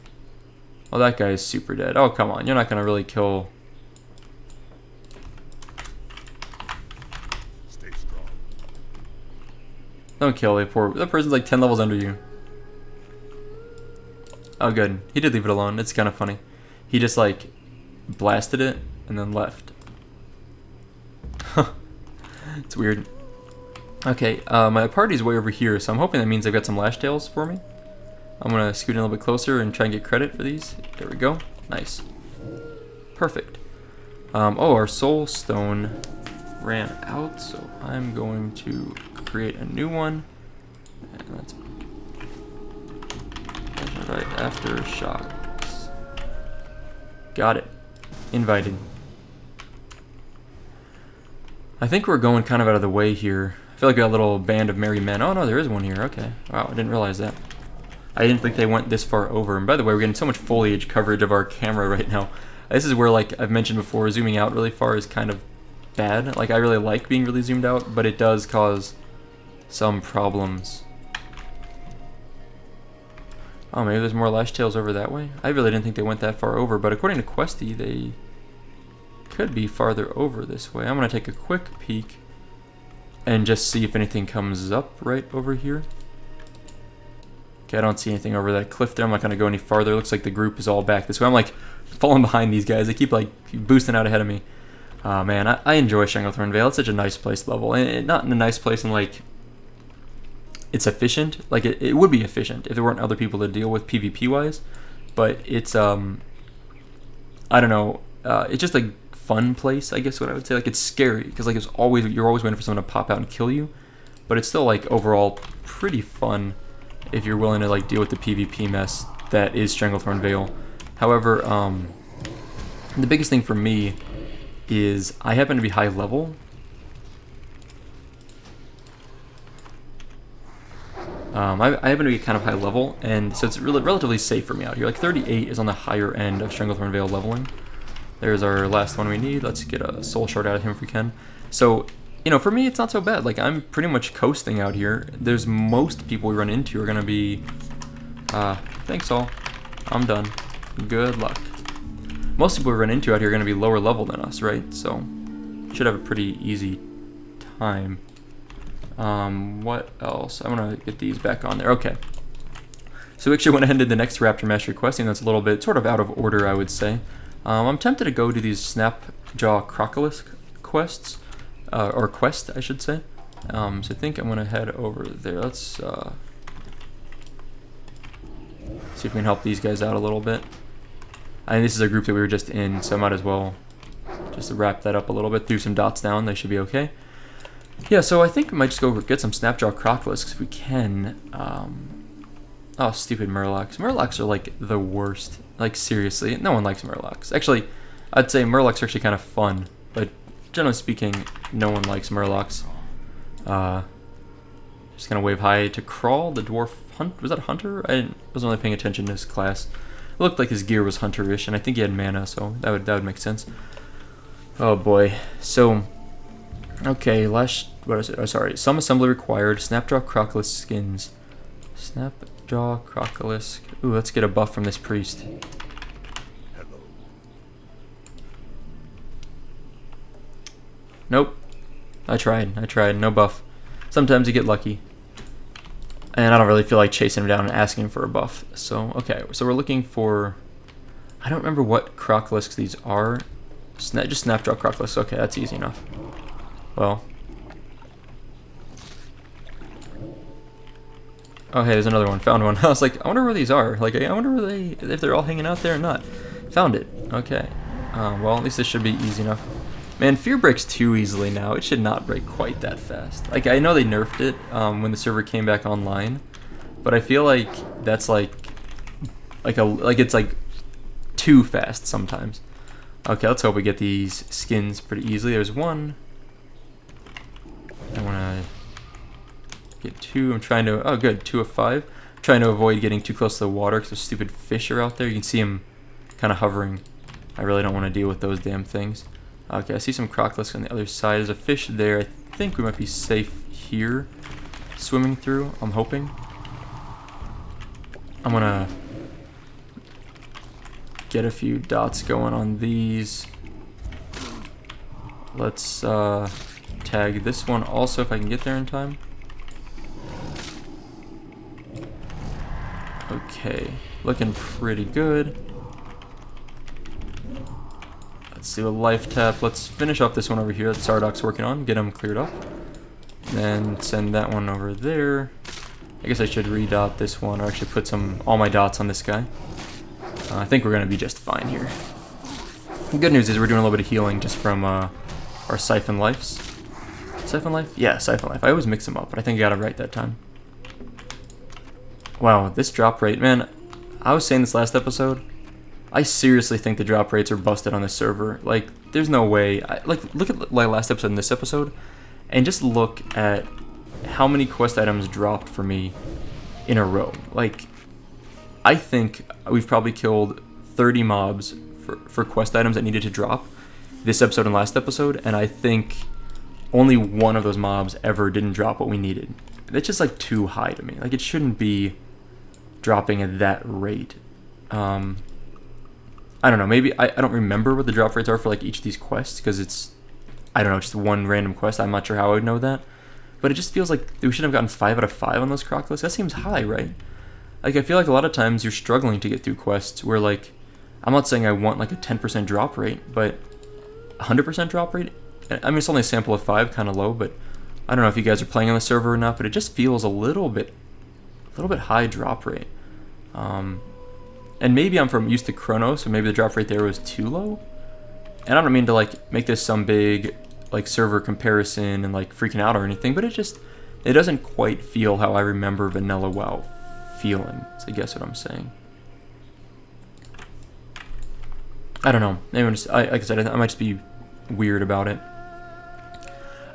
Well, that guy is super dead. Oh, come on, you're not going to really kill... Stay strong. Don't kill that person's like 10 levels under you. Oh, good. He did leave it alone. It's kind of funny. He just, like, blasted it and then left. It's weird. Okay, my party's way over here, so I'm hoping that means they've got some lash tails for me. I'm gonna scoot in a little bit closer and try and get credit for these. There we go. Nice. Perfect. Oh, our soul stone ran out, so I'm going to create a new one. And that's right after shocks. Got it. Invited. I think we're going kind of out of the way here. I feel like we got a little band of merry men. Oh no, there is one here. Okay. Wow, I didn't realize that. I didn't think they went this far over. And by the way, we're getting so much foliage coverage of our camera right now. This is where, like I've mentioned before, zooming out really far is kind of bad. Like, I really like being really zoomed out, but it does cause some problems. Oh, maybe there's more lash tails over that way? I really didn't think they went that far over, but according to Questy, they could be farther over this way. I'm going to take a quick peek and just see if anything comes up right over here. Okay, I don't see anything over that cliff there. I'm not going to go any farther. It looks like the group is all back this way. I'm like falling behind these guys. They keep like boosting out ahead of me. Man, I enjoy Stranglethorn Vale. It's such a nice place level. And not in a nice place in like it's efficient. Like it would be efficient if there weren't other people to deal with PvP wise. But it's I don't know. It's just a fun place, I guess what I would say. Like, it's scary because like you're always waiting for someone to pop out and kill you. But it's still like overall pretty fun if you're willing to like deal with the PvP mess that is Stranglethorn Vale. However, the biggest thing for me is I happen to be high level. I happen to be kind of high level, and so it's really relatively safe for me out here. Like 38 is on the higher end of Stranglethorn Vale leveling. There's our last one we need. Let's get a soul shard out of him if we can. So, you know, for me, it's not so bad. Like, I'm pretty much coasting out here. There's most people we run into are going to be... thanks all. I'm done. Good luck. Most people we run into out here are going to be lower level than us, right? So, should have a pretty easy time. What else? I'm going to get these back on there. Okay. So we actually went ahead and did the next Raptor Mastery quest, and that's a little bit sort of out of order, I would say. I'm tempted to go to these Snapjaw Crocodile quests, or quest, I should say. So I think I'm going to head over there. Let's see if we can help these guys out a little bit. I think this is a group that we were just in, so I might as well Just wrap that up a little bit, threw some dots down, they should be okay. Yeah, so I think we might just go get some Snapjaw Crocolisk if we can. Oh, stupid Murlocs. Murlocs are like the worst. Like, seriously, no one likes Murlocs. Actually, I'd say Murlocs are actually kind of fun, but generally speaking, no one likes Murlocs. Just gonna wave hi to Crawl, the dwarf hunt. Was that Hunter? I wasn't really paying attention to his class. It looked like his gear was Hunter-ish, and I think he had mana, so that would make sense. Oh boy. So, okay, what is it? Oh, sorry. Some assembly required. Snapjaw Crocolisk skins. Snapjaw Crocolisk. Ooh, let's get a buff from this priest. Nope. I tried. No buff. Sometimes you get lucky. And I don't really feel like chasing him down and asking him for a buff. So, okay. So we're looking for... I don't remember what Crocolisks these are. Just Snapjaw Crocolisk. Okay, that's easy enough. Well. Oh, hey, there's another one. Found one. I was like, I wonder where these are. Like, I wonder if they're all hanging out there or not. Found it. Okay. Well, at least this should be easy enough. Man, Fear breaks too easily now. It should not break quite that fast. Like, I know they nerfed it when the server came back online, but I feel like that's like it's like too fast sometimes. Okay, let's hope we get these skins pretty easily. There's one. I want to get two. I'm trying to... Oh, good. 2 of 5. I'm trying to avoid getting too close to the water because those stupid fish are out there. You can see them kind of hovering. I really don't want to deal with those damn things. Okay, I see some Crocolisks on the other side. There's a fish there. I think we might be safe here. Swimming through, I'm hoping. I'm gonna get a few dots going on these. Let's tag this one also if I can get there in time. Okay, looking pretty good. Let's see a life tap. Let's finish up this one over here that Sardoc's working on. Get him cleared up. Then send that one over there. I guess I should redot this one, or actually put all my dots on this guy. I think we're going to be just fine here. The good news is we're doing a little bit of healing just from our Siphon Lives. Siphon Life? Yeah, Siphon Life. I always mix them up, but I think I got it right that time. Wow, this drop rate, man. I was saying this last episode. I seriously think the drop rates are busted on this server. Like, there's no way. Look at my last episode and this episode, and just look at how many quest items dropped for me in a row. Like, I think we've probably killed 30 mobs for quest items that needed to drop this episode and last episode, and I think only one of those mobs ever didn't drop what we needed. That's just, like, too high to me. Like, it shouldn't be dropping at that rate. I don't know, maybe, I don't remember what the drop rates are for like each of these quests, because it's, I don't know, just one random quest. I'm not sure how I would know that. But it just feels like we should have gotten 5 out of 5 on those Crocolisks. That seems high, right? Like, I feel like a lot of times you're struggling to get through quests where, like, I'm not saying I want like a 10% drop rate, but 100% drop rate? I mean, it's only a sample of 5, kind of low, but I don't know if you guys are playing on the server or not, but it just feels a little bit high drop rate. And maybe I'm used to Chrono, so maybe the drop rate there was too low. And I don't mean to like make this some big like server comparison and like freaking out or anything, but it doesn't quite feel how I remember Vanilla WoW feeling. So I guess what I'm saying. I don't know. Maybe like I said, I might just be weird about it.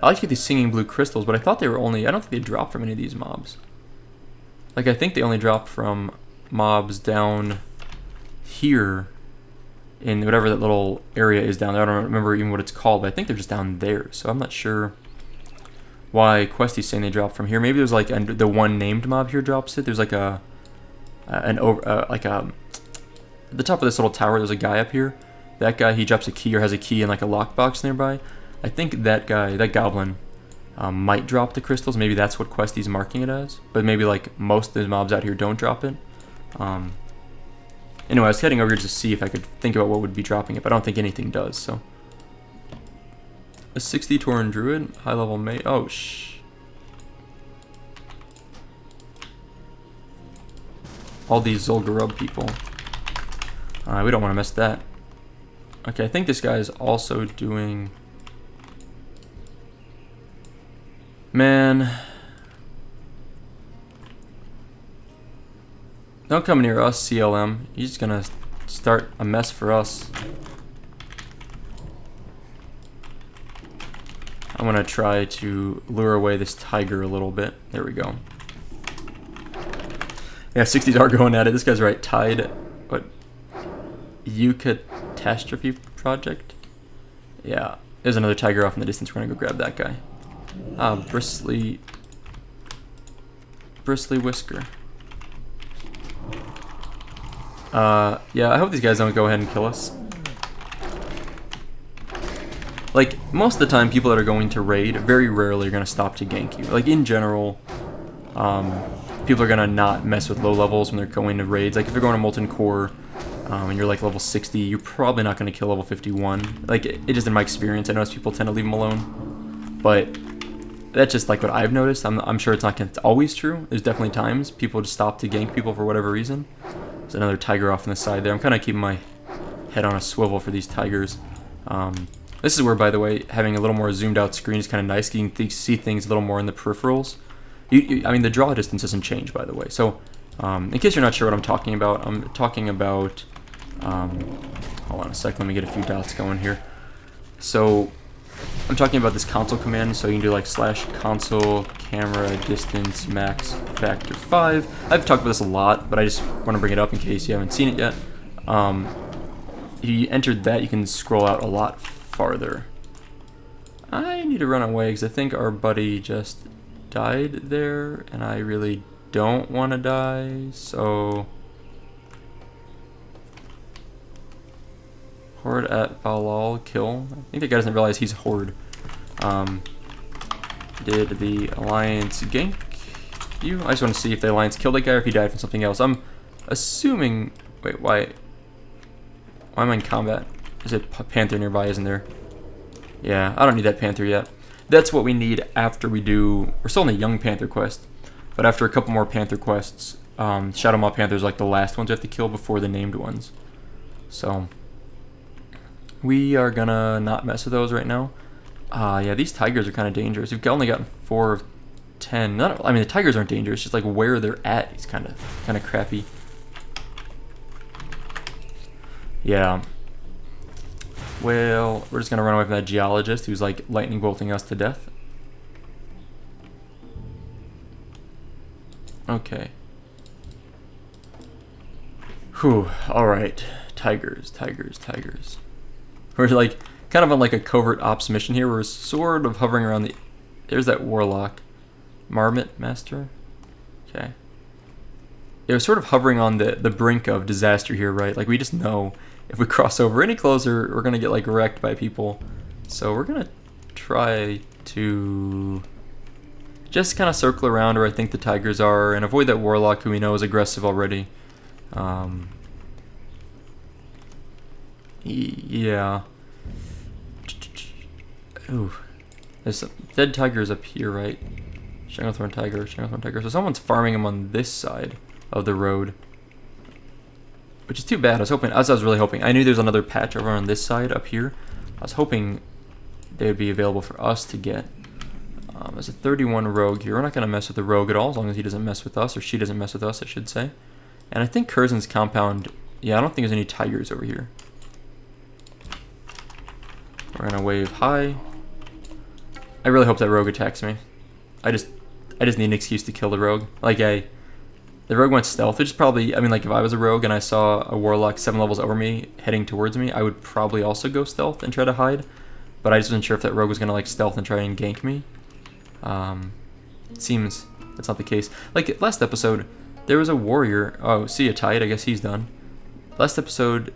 I like to get these singing blue crystals, but I thought they were only... I don't think they dropped from any of these mobs. Like, I think they only dropped from mobs down here in whatever that little area is down there. I don't remember even what it's called, but I think they're just down there. So I'm not sure why Questy's saying they dropped from here. Maybe there's like the one named mob here drops it. There's like at the top of this little tower, there's a guy up here. That guy, he drops a key or has a key in like a lockbox nearby. I think that guy, that goblin, might drop the crystals. Maybe that's what Questy's marking it as. But maybe like most of the mobs out here don't drop it. Anyway, I was heading over here just to see if I could think about what would be dropping it, but I don't think anything does, so. A 60 Tauren Druid, high level mate. Oh, all these Zul'Gurub people. We don't want to miss that. Okay, I think this guy is also doing... Man. Don't come near us, CLM. He's gonna start a mess for us. I'm gonna try to lure away this tiger a little bit. There we go. Yeah, 60s are going at it. This guy's right. Tide. What? Catastrophe Project? Yeah. There's another tiger off in the distance. We're gonna go grab that guy. Bristly Whisker. Yeah, I hope these guys don't go ahead and kill us. Like, most of the time, people that are going to raid very rarely are going to stop to gank you. Like, in general, people are going to not mess with low levels when they're going to raids. Like, if you're going to Molten Core and you're like level 60, you're probably not going to kill level 51. Like, it just in my experience, I notice people tend to leave them alone. But that's just like what I've noticed. I'm sure it's not always true. There's definitely times people just stop to gank people for whatever reason. There's another tiger off on the side there. I'm kind of keeping my head on a swivel for these tigers. This is where, by the way, having a little more zoomed out screen is kind of nice. You can see things a little more in the peripherals. I mean, the draw distance doesn't change, by the way. So, in case you're not sure what I'm talking about, I'm talking about... hold on a sec, let me get a few dots going here. So, I'm talking about this console command, so you can do like /console camera distance max factor 5. I've talked about this a lot, but I just want to bring it up in case you haven't seen it yet. If you entered that, you can scroll out a lot farther. I need to run away because I think our buddy just died there, and I really don't want to die, so... Horde at Balal, kill. I think the guy doesn't realize he's Horde. Did the Alliance gank you? I just want to see if the Alliance killed that guy or if he died from something else. I'm assuming... Wait, why am I in combat? Is it Panther nearby, isn't there? Yeah, I don't need that Panther yet. That's what we need after we do... We're still in the Young Panther quest. But after a couple more Panther quests, Shadow Maw Panther's like the last ones you have to kill before the named ones. So... we are gonna not mess with those right now. Yeah, these tigers are kind of dangerous. We've only gotten 4 of 10. I mean, the tigers aren't dangerous. Just like where they're at is kind of crappy. Yeah. Well, we're just gonna run away from that geologist who's like lightning bolting us to death. Okay. Whew. All right. Tigers. We're like kind of on like a covert ops mission here. We're sort of hovering around the... There's that warlock. Marmot Master? Okay. Yeah, we're sort of hovering on the brink of disaster here, right? Like we just know if we cross over any closer, we're going to get like wrecked by people. So we're going to try to just kind of circle around where I think the tigers are and avoid that warlock who we know is aggressive already. Yeah. Ooh. There's some dead tigers up here, right? Stranglethorn tiger. So someone's farming them on this side of the road. Which is too bad. I was really hoping. I knew there's another patch over on this side up here. I was hoping they would be available for us to get. There's a 31 rogue here. We're not going to mess with the rogue at all, as long as he doesn't mess with us, or she doesn't mess with us, I should say. And I think Kurzen's compound... Yeah, I don't think there's any tigers over here. We're gonna wave high. I really hope that rogue attacks me. I just need an excuse to kill the rogue. Like the rogue went stealth, which is probably... I mean, like if I was a rogue and I saw a warlock 7 levels over me heading towards me, I would probably also go stealth and try to hide. But I just wasn't sure if that rogue was gonna like stealth and try and gank me. It seems that's not the case. Like last episode, there was a warrior. Oh, see a Tide. I guess he's done. Last episode,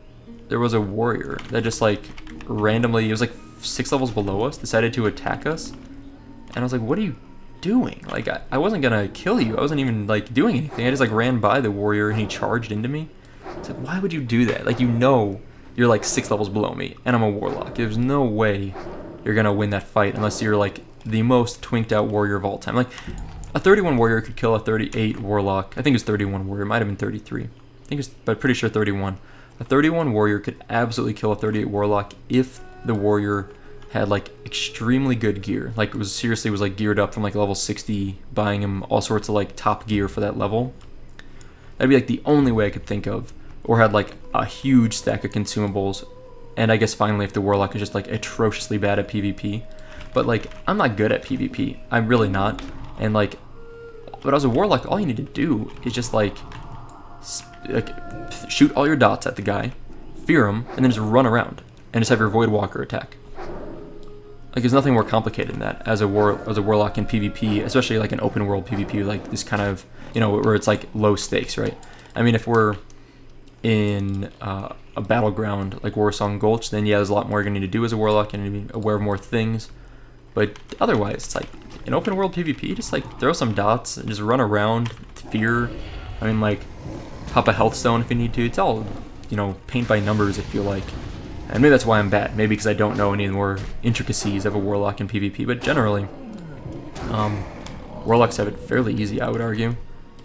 there was a warrior that just like randomly, it was like 6 levels below us, decided to attack us. And I was like, what are you doing? Like, I wasn't gonna kill you. I wasn't even like doing anything. I just like ran by the warrior and he charged into me. It's like, why would you do that? Like, you know you're like 6 levels below me and I'm a warlock. There's no way you're gonna win that fight unless you're like the most twinked out warrior of all time. Like, a 31 warrior could kill a 38 warlock. I think it was 31 warrior. It might have been 33. I think it's, but pretty sure 31. A 31 warrior could absolutely kill a 38 warlock if the warrior had like extremely good gear. Like it was seriously was like geared up from like level 60, buying him all sorts of like top gear for that level. That'd be like the only way I could think of. Or had like a huge stack of consumables. And I guess finally if the warlock is just like atrociously bad at PvP. But like I'm not good at PvP. I'm really not. And like, but as a warlock, all you need to do is just like shoot all your dots at the guy, fear him, and then just run around and just have your Void Walker attack. Like there's nothing more complicated than that as a warlock in PvP, especially like an open world PvP, like this kind of, you know, where it's like low stakes, right? I mean, if we're in a battleground like Warsong Gulch, then yeah, there's a lot more you're gonna need to do as a warlock and you need to be aware of more things. But otherwise, it's like in open world PvP, just like throw some dots and just run around, fear. I mean, like pop a health stone if you need to. It's all, you know, paint by numbers if you like. And maybe that's why I'm bad. Maybe because I don't know any more intricacies of a warlock in PvP. But generally, warlocks have it fairly easy, I would argue.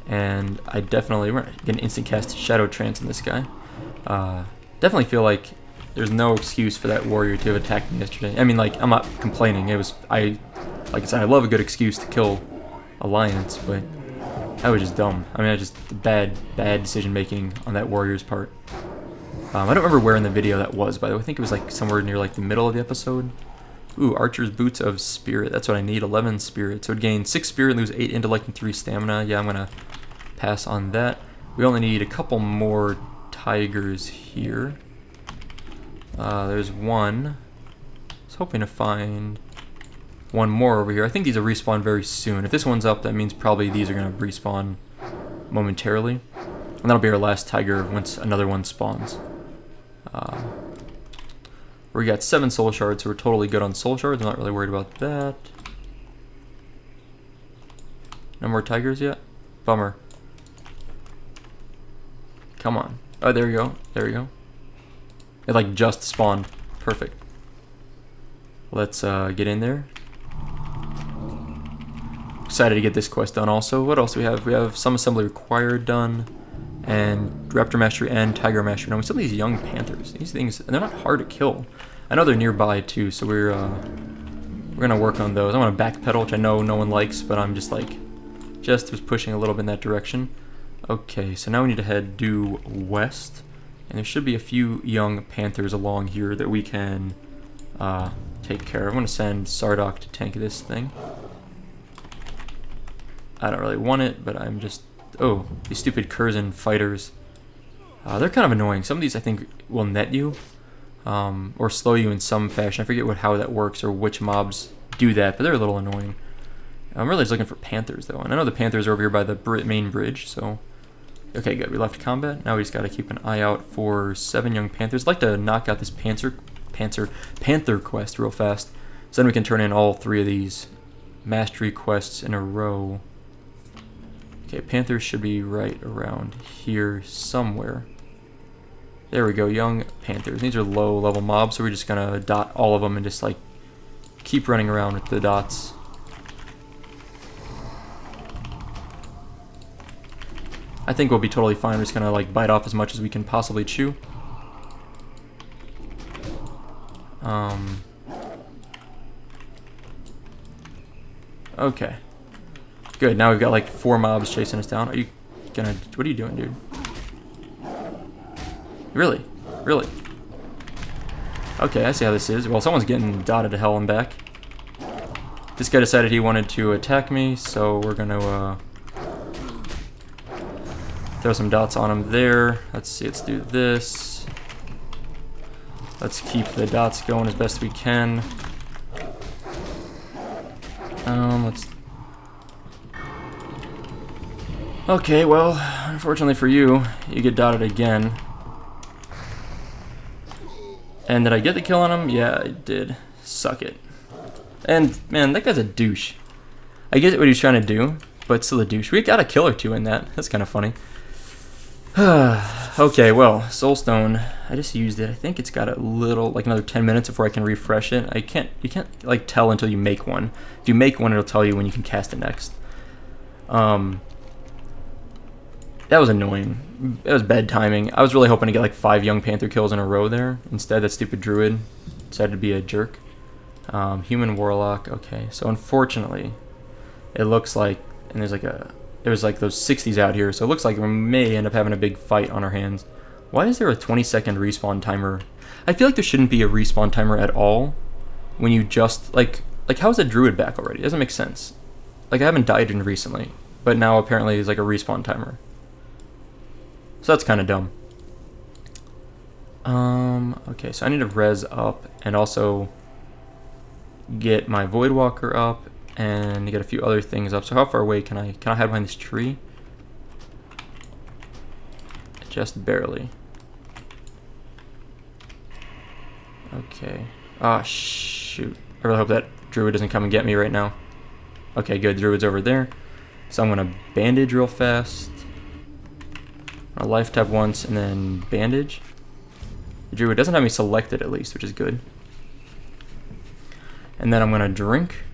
And I definitely, we're gonna get an instant cast Shadow Trance in this guy. Definitely feel like there's no excuse for that warrior to have attacked me yesterday. I mean, like, I'm not complaining. It was, like I said, I love a good excuse to kill Alliance, but that was just dumb. I mean, I just bad decision making on that warrior's part. I don't remember where in the video that was, by the way. I think it was like somewhere near like the middle of the episode. Ooh, Archer's Boots of Spirit. That's what I need, 11 Spirit. So it would gain 6 Spirit, lose 8 intellect, and 3 stamina. Yeah, I'm going to pass on that. We only need a couple more tigers here. There's one. I was hoping to find one more over here. I think these will respawn very soon. If this one's up, that means probably these are going to respawn momentarily. And that'll be our last tiger once another one spawns. We got 7 soul shards, so we're totally good on soul shards. I'm not really worried about that. No more tigers yet? Bummer. Come on. Oh, there you go. There you go. It like just spawned. Perfect. Let's get in there. Excited to get this quest done also. What else do we have? We have some assembly required done. And Raptor Mastery and Tiger Mastery. Now we still have these young panthers. These things, and they're not hard to kill. I know they're nearby too, so we're gonna work on those. I want to backpedal, which I know no one likes, but I'm just like, was pushing a little bit in that direction. Okay, so now we need to head due west, and there should be a few young panthers along here that we can take care of. I'm gonna send Sardok to tank this thing. I don't really want it, but I'm just. Oh, these stupid Curzon fighters. They're kind of annoying. Some of these I think will net you, or slow you in some fashion. I forget how that works or which mobs do that, but they're a little annoying. I'm really just looking for panthers though, and I know the panthers are over here by the main bridge, so. Okay, good. We left combat. Now we just got to keep an eye out for 7 young panthers. I'd like to knock out this panther quest real fast, so then we can turn in all 3 of these mastery quests in a row. Okay, panthers should be right around here somewhere. There we go, young panthers. These are low level mobs, so we're just gonna dot all of them and just like keep running around with the dots. I think we'll be totally fine. We're just gonna like bite off as much as we can possibly chew. Okay. Good, now we've got like 4 mobs chasing us down. Are you gonna, what are you doing, dude? Really? Really? Okay, I see how this is. Well, someone's getting dotted to hell and back. This guy decided he wanted to attack me, so we're gonna throw some dots on him there. Let's see, let's do this. Let's keep the dots going as best we can. Let's. Okay, well, unfortunately for you, you get dotted again. And did I get the kill on him? Yeah, I did. Suck it. And, man, that guy's a douche. I get what he's trying to do, but still a douche. We got a kill or 2 in that. That's kind of funny. Okay, well, Soulstone, I just used it. I think it's got a little, like another 10 minutes before I can refresh it. You can't like tell until you make one. If you make one, it'll tell you when you can cast it next. That was annoying. It was bad timing. I was really hoping to get like 5 young panther kills in a row there. Instead, that stupid druid decided to be a jerk. Human warlock. Okay, so unfortunately, it looks like, and there's like those 60s out here, so it looks like we may end up having a big fight on our hands. Why is there a 20-second respawn timer? I feel like there shouldn't be a respawn timer at all when you just like how is that druid back already? It doesn't make sense. Like, I haven't died in recently, but now apparently there's like a respawn timer. So that's kind of dumb. Okay, so I need to res up and also get my Voidwalker up and get a few other things up. So how far away can I hide behind this tree? Just barely. Okay. Ah, shoot. I really hope that druid doesn't come and get me right now. Okay, good. Druid's over there. So I'm gonna bandage real fast. A life tap once and then bandage. The druid doesn't have me selected at least, which is good. And then I'm gonna drink.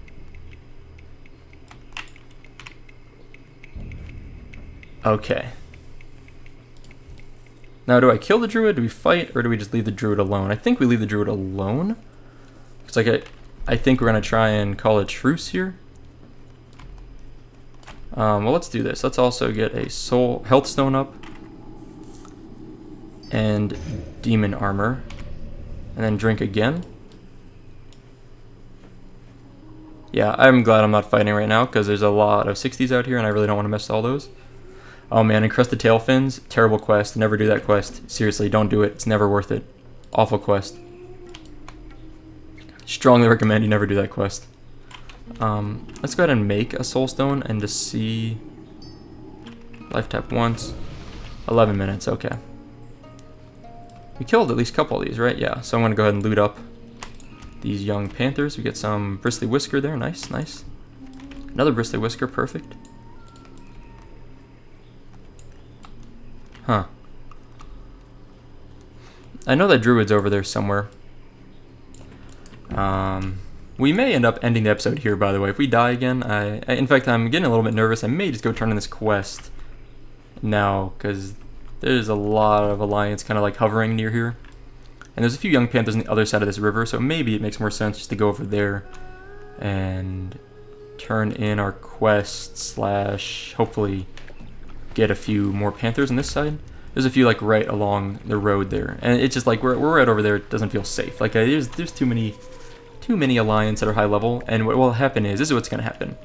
Okay. Now, do I kill the druid? Do we fight, or do we just leave the druid alone? I think we leave the druid alone. It's like I think we're gonna try and call a truce here. Well, let's do this. Let's also get a soul health stone up and demon armor, and then drink again. Yeah, I'm glad I'm not fighting right now because there's a lot of 60s out here, and I really don't want to mess all those. Oh man, Encrusted Tail Fins, terrible quest. Never do that quest. Seriously, don't do it. It's never worth it. Awful quest. Strongly recommend you never do that quest. Let's go ahead and make a soul stone and just see. Life tap once. 11 minutes, okay. We killed at least a couple of these, right? Yeah, so I'm gonna go ahead and loot up these young panthers. We get some bristly whisker there, nice, nice. Another bristly whisker, perfect. Huh. I know that druid's over there somewhere. We may end up ending the episode here, by the way. If we die again, in fact, I'm getting a little bit nervous. I may just go turn in this quest now, because there's a lot of Alliance kind of like hovering near here. And there's a few young panthers on the other side of this river, so maybe it makes more sense just to go over there and turn in our quest slash hopefully get a few more panthers on this side. There's a few like right along the road there, and it's just like we're right over there. It doesn't feel safe. Like there's too many Alliance that are high level, and what will happen is, this is what's going to happen.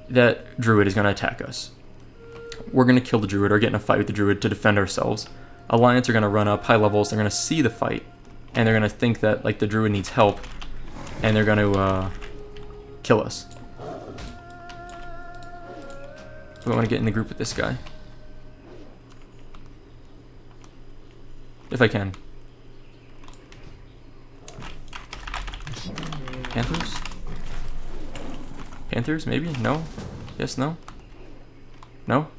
That druid is going to attack us. We're going to kill the druid or get in a fight with the druid to defend ourselves. Alliance are going to run up high levels. They're going to see the fight, and they're going to think that like the druid needs help, and they're going to kill us. We want to get in the group with this guy, if I can. Panthers? Panthers, maybe? No? Yes, no? No?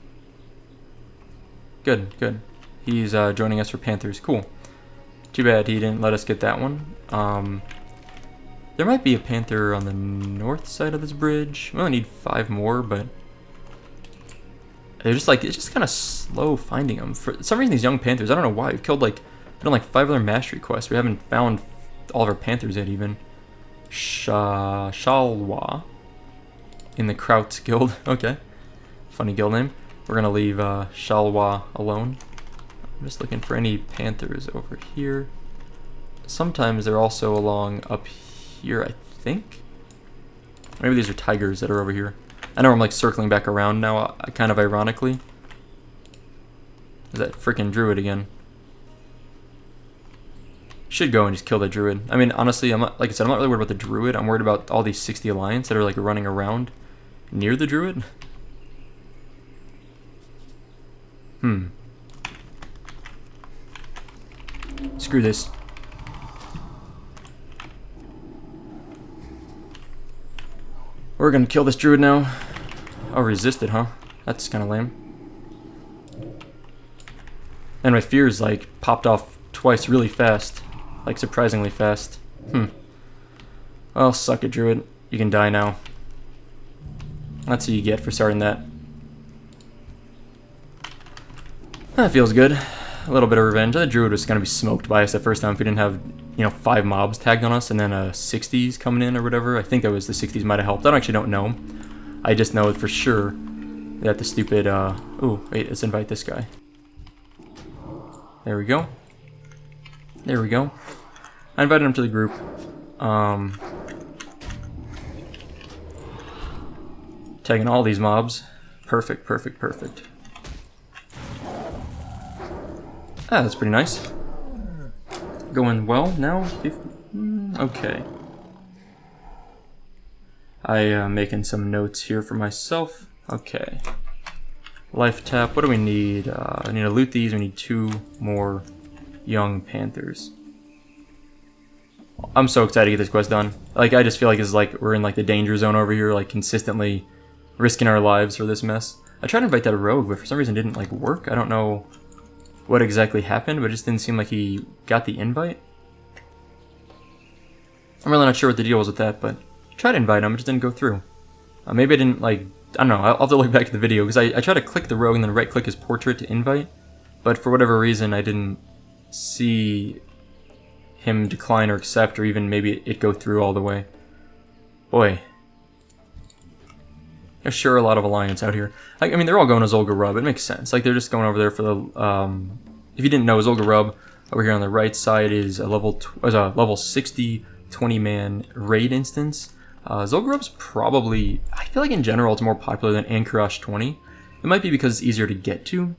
Good, good. He's joining us for Panthers. Cool. Too bad he didn't let us get that one. There might be a Panther on the north side of this bridge. We only need 5 more, but they're just like, it's just kind of slow finding them. For some reason, these young Panthers, I don't know why. We've killed like, done like 5 other mastery quests. We haven't found all of our Panthers yet, even. Shalwa in the Krauts guild. Okay. Funny guild name. We're gonna leave Shalwa alone. I'm just looking for any Panthers over here. Sometimes they're also along up here, I think. Maybe these are tigers that are over here. I know I'm like circling back around now, kind of ironically. Is that freaking druid again? Should go and just kill the druid. I mean, honestly, I'm not, like I said, I'm not really worried about the druid. I'm worried about all these 60 Alliance that are like running around near the druid. Screw this. We're gonna kill this druid now. Oh, resisted, huh? That's kind of lame. And my fears like popped off twice really fast. Like surprisingly fast. Well, suck it, druid. You can die now. That's what you get for starting that. That feels good. A little bit of revenge. The druid was gonna be smoked by us the first time if we didn't have, 5 mobs tagged on us and then 60s coming in or whatever. I think that was the 60s might have helped. I actually don't know. I just know for sure that the stupid, ooh, wait, let's invite this guy. There we go. There we go. I invited him to the group. Tagging all these mobs. Perfect, perfect, perfect. Ah, that's pretty nice. Going well now? Okay. I making some notes here for myself. Okay. Life tap. What do we need? I need to loot these. We need 2 more young panthers. I'm so excited to get this quest done. Like, I just feel like it's like we're in like the danger zone over here, like consistently risking our lives for this mess. I tried to invite that rogue, but for some reason it didn't like work. I don't know what exactly happened, but it just didn't seem like he got the invite. I'm really not sure what the deal was with that, but I tried to invite him, it just didn't go through. Maybe I didn't like, I don't know, I'll have to look back at the video, because I tried to click the rogue and then right click his portrait to invite, but for whatever reason I didn't see him decline or accept, or even maybe it go through all the way. Boy. There's sure a lot of alliance out here. I mean, they're all going to Zolga Rub. It makes sense. Like, they're just going over there for the, if you didn't know, Zolga Rub, over here on the right side is a level 60 20-man raid instance. Zolga Rub's probably, I feel like in general it's more popular than Ankarash 20. It might be because it's easier to get to,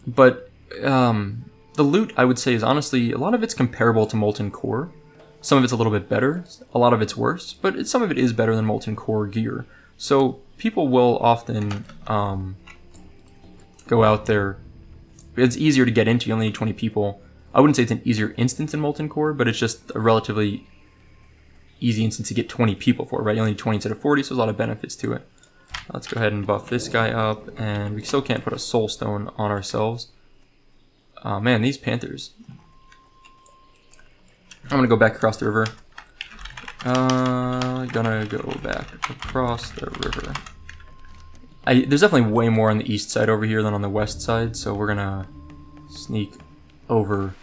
but the loot, I would say, is honestly, a lot of it's comparable to Molten Core. Some of it's a little bit better, a lot of it's worse, but some of it is better than Molten Core gear. So people will often go out there. It's easier to get into, you only need 20 people. I wouldn't say it's an easier instance in Molten Core, but it's just a relatively easy instance to get 20 people for, right? You only need 20 instead of 40, so there's a lot of benefits to it. Let's go ahead and buff this guy up, and we still can't put a soul stone on ourselves. Man, these panthers. I'm gonna go back across the river. Gonna go back across the river. There's definitely way more on the east side over here than on the west side, so we're gonna sneak over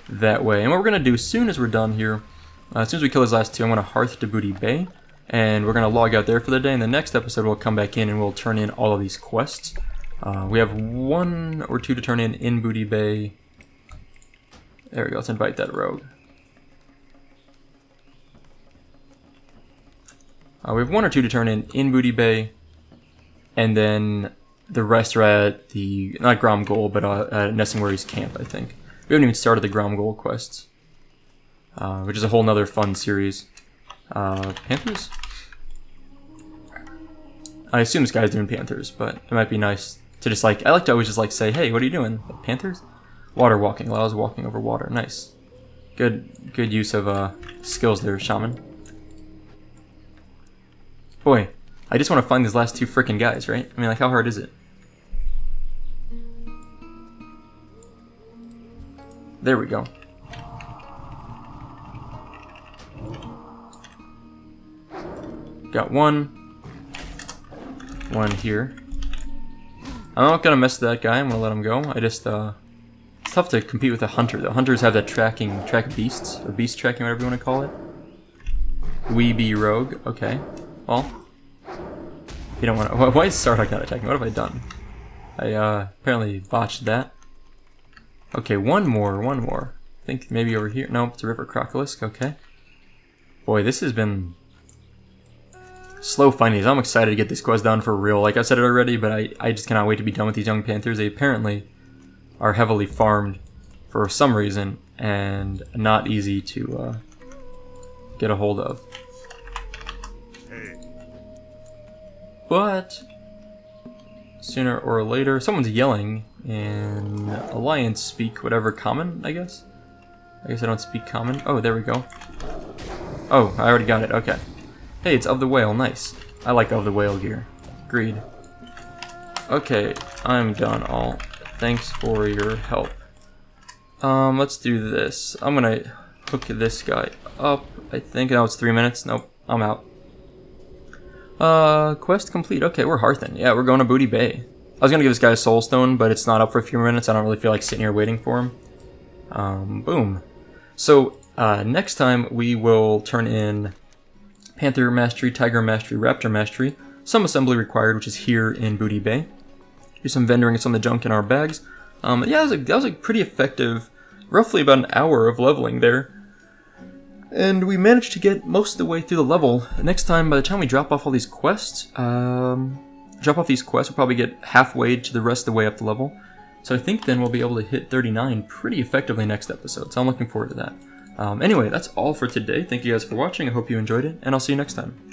that way. And what we're gonna do as soon as we're done here, as soon as we kill these last 2, I'm gonna hearth to Booty Bay, and we're gonna log out there for the day. And the next episode we'll come back in and we'll turn in all of these quests. We have 1 or 2 to turn in Booty Bay. There we go. Let's invite that rogue. We have 1 or 2 to turn in Booty Bay, and then the rest are at the, not Grom Goal, but at Nessingwary's camp, I think. We haven't even started the Grom Goal quests, which is a whole nother fun series. Panthers? I assume this guy's doing Panthers, but it might be nice to just like, I like to always just like say, hey, what are you doing? Panthers? Water walking, allows walking over water, nice. Good use of skills there, Shaman. Boy, I just want to find these last 2 frickin' guys, right? I mean, like, how hard is it? There we go. Got 1 here. I'm not gonna mess with that guy, I'm gonna let him go. I just, it's tough to compete with a hunter. The hunters have that track beasts, or beast tracking, whatever you want to call it. Weeby rogue, okay. Well, you don't want to. Why is Sardak not attacking? What have I done? I apparently botched that. Okay, one more. I think maybe over here. No, it's a river crocolisk. Okay. Boy, this has been slow finding these. I'm excited to get this quest done for real. Like I said it already, but I just cannot wait to be done with these young panthers. They apparently are heavily farmed for some reason and not easy to get a hold of. But sooner or later, someone's yelling in Alliance speak, whatever common, I guess. I guess I don't speak common. Oh, there we go. Oh, I already got it. Okay. Hey, it's of the whale. Nice. I like of the whale gear. Agreed. Okay, I'm done all. Thanks for your help. Let's do this. I'm gonna hook this guy up. I think now it's 3 minutes. Nope, I'm out. Quest complete. Okay, we're hearthing. Yeah, we're going to Booty Bay. I was going to give this guy a soul stone, but it's not up for a few minutes. I don't really feel like sitting here waiting for him. Boom. So, next time we will turn in Panther Mastery, Tiger Mastery, Raptor Mastery. Some assembly required, which is here in Booty Bay. Do some vendoring of some of the junk in our bags. Yeah, that was a pretty effective, roughly about an hour of leveling there. And we managed to get most of the way through the level. Next time, by the time we drop off all these quests, we'll probably get halfway to the rest of the way up the level. So I think then we'll be able to hit 39 pretty effectively next episode. So I'm looking forward to that. Anyway, that's all for today. Thank you guys for watching. I hope you enjoyed it, and I'll see you next time.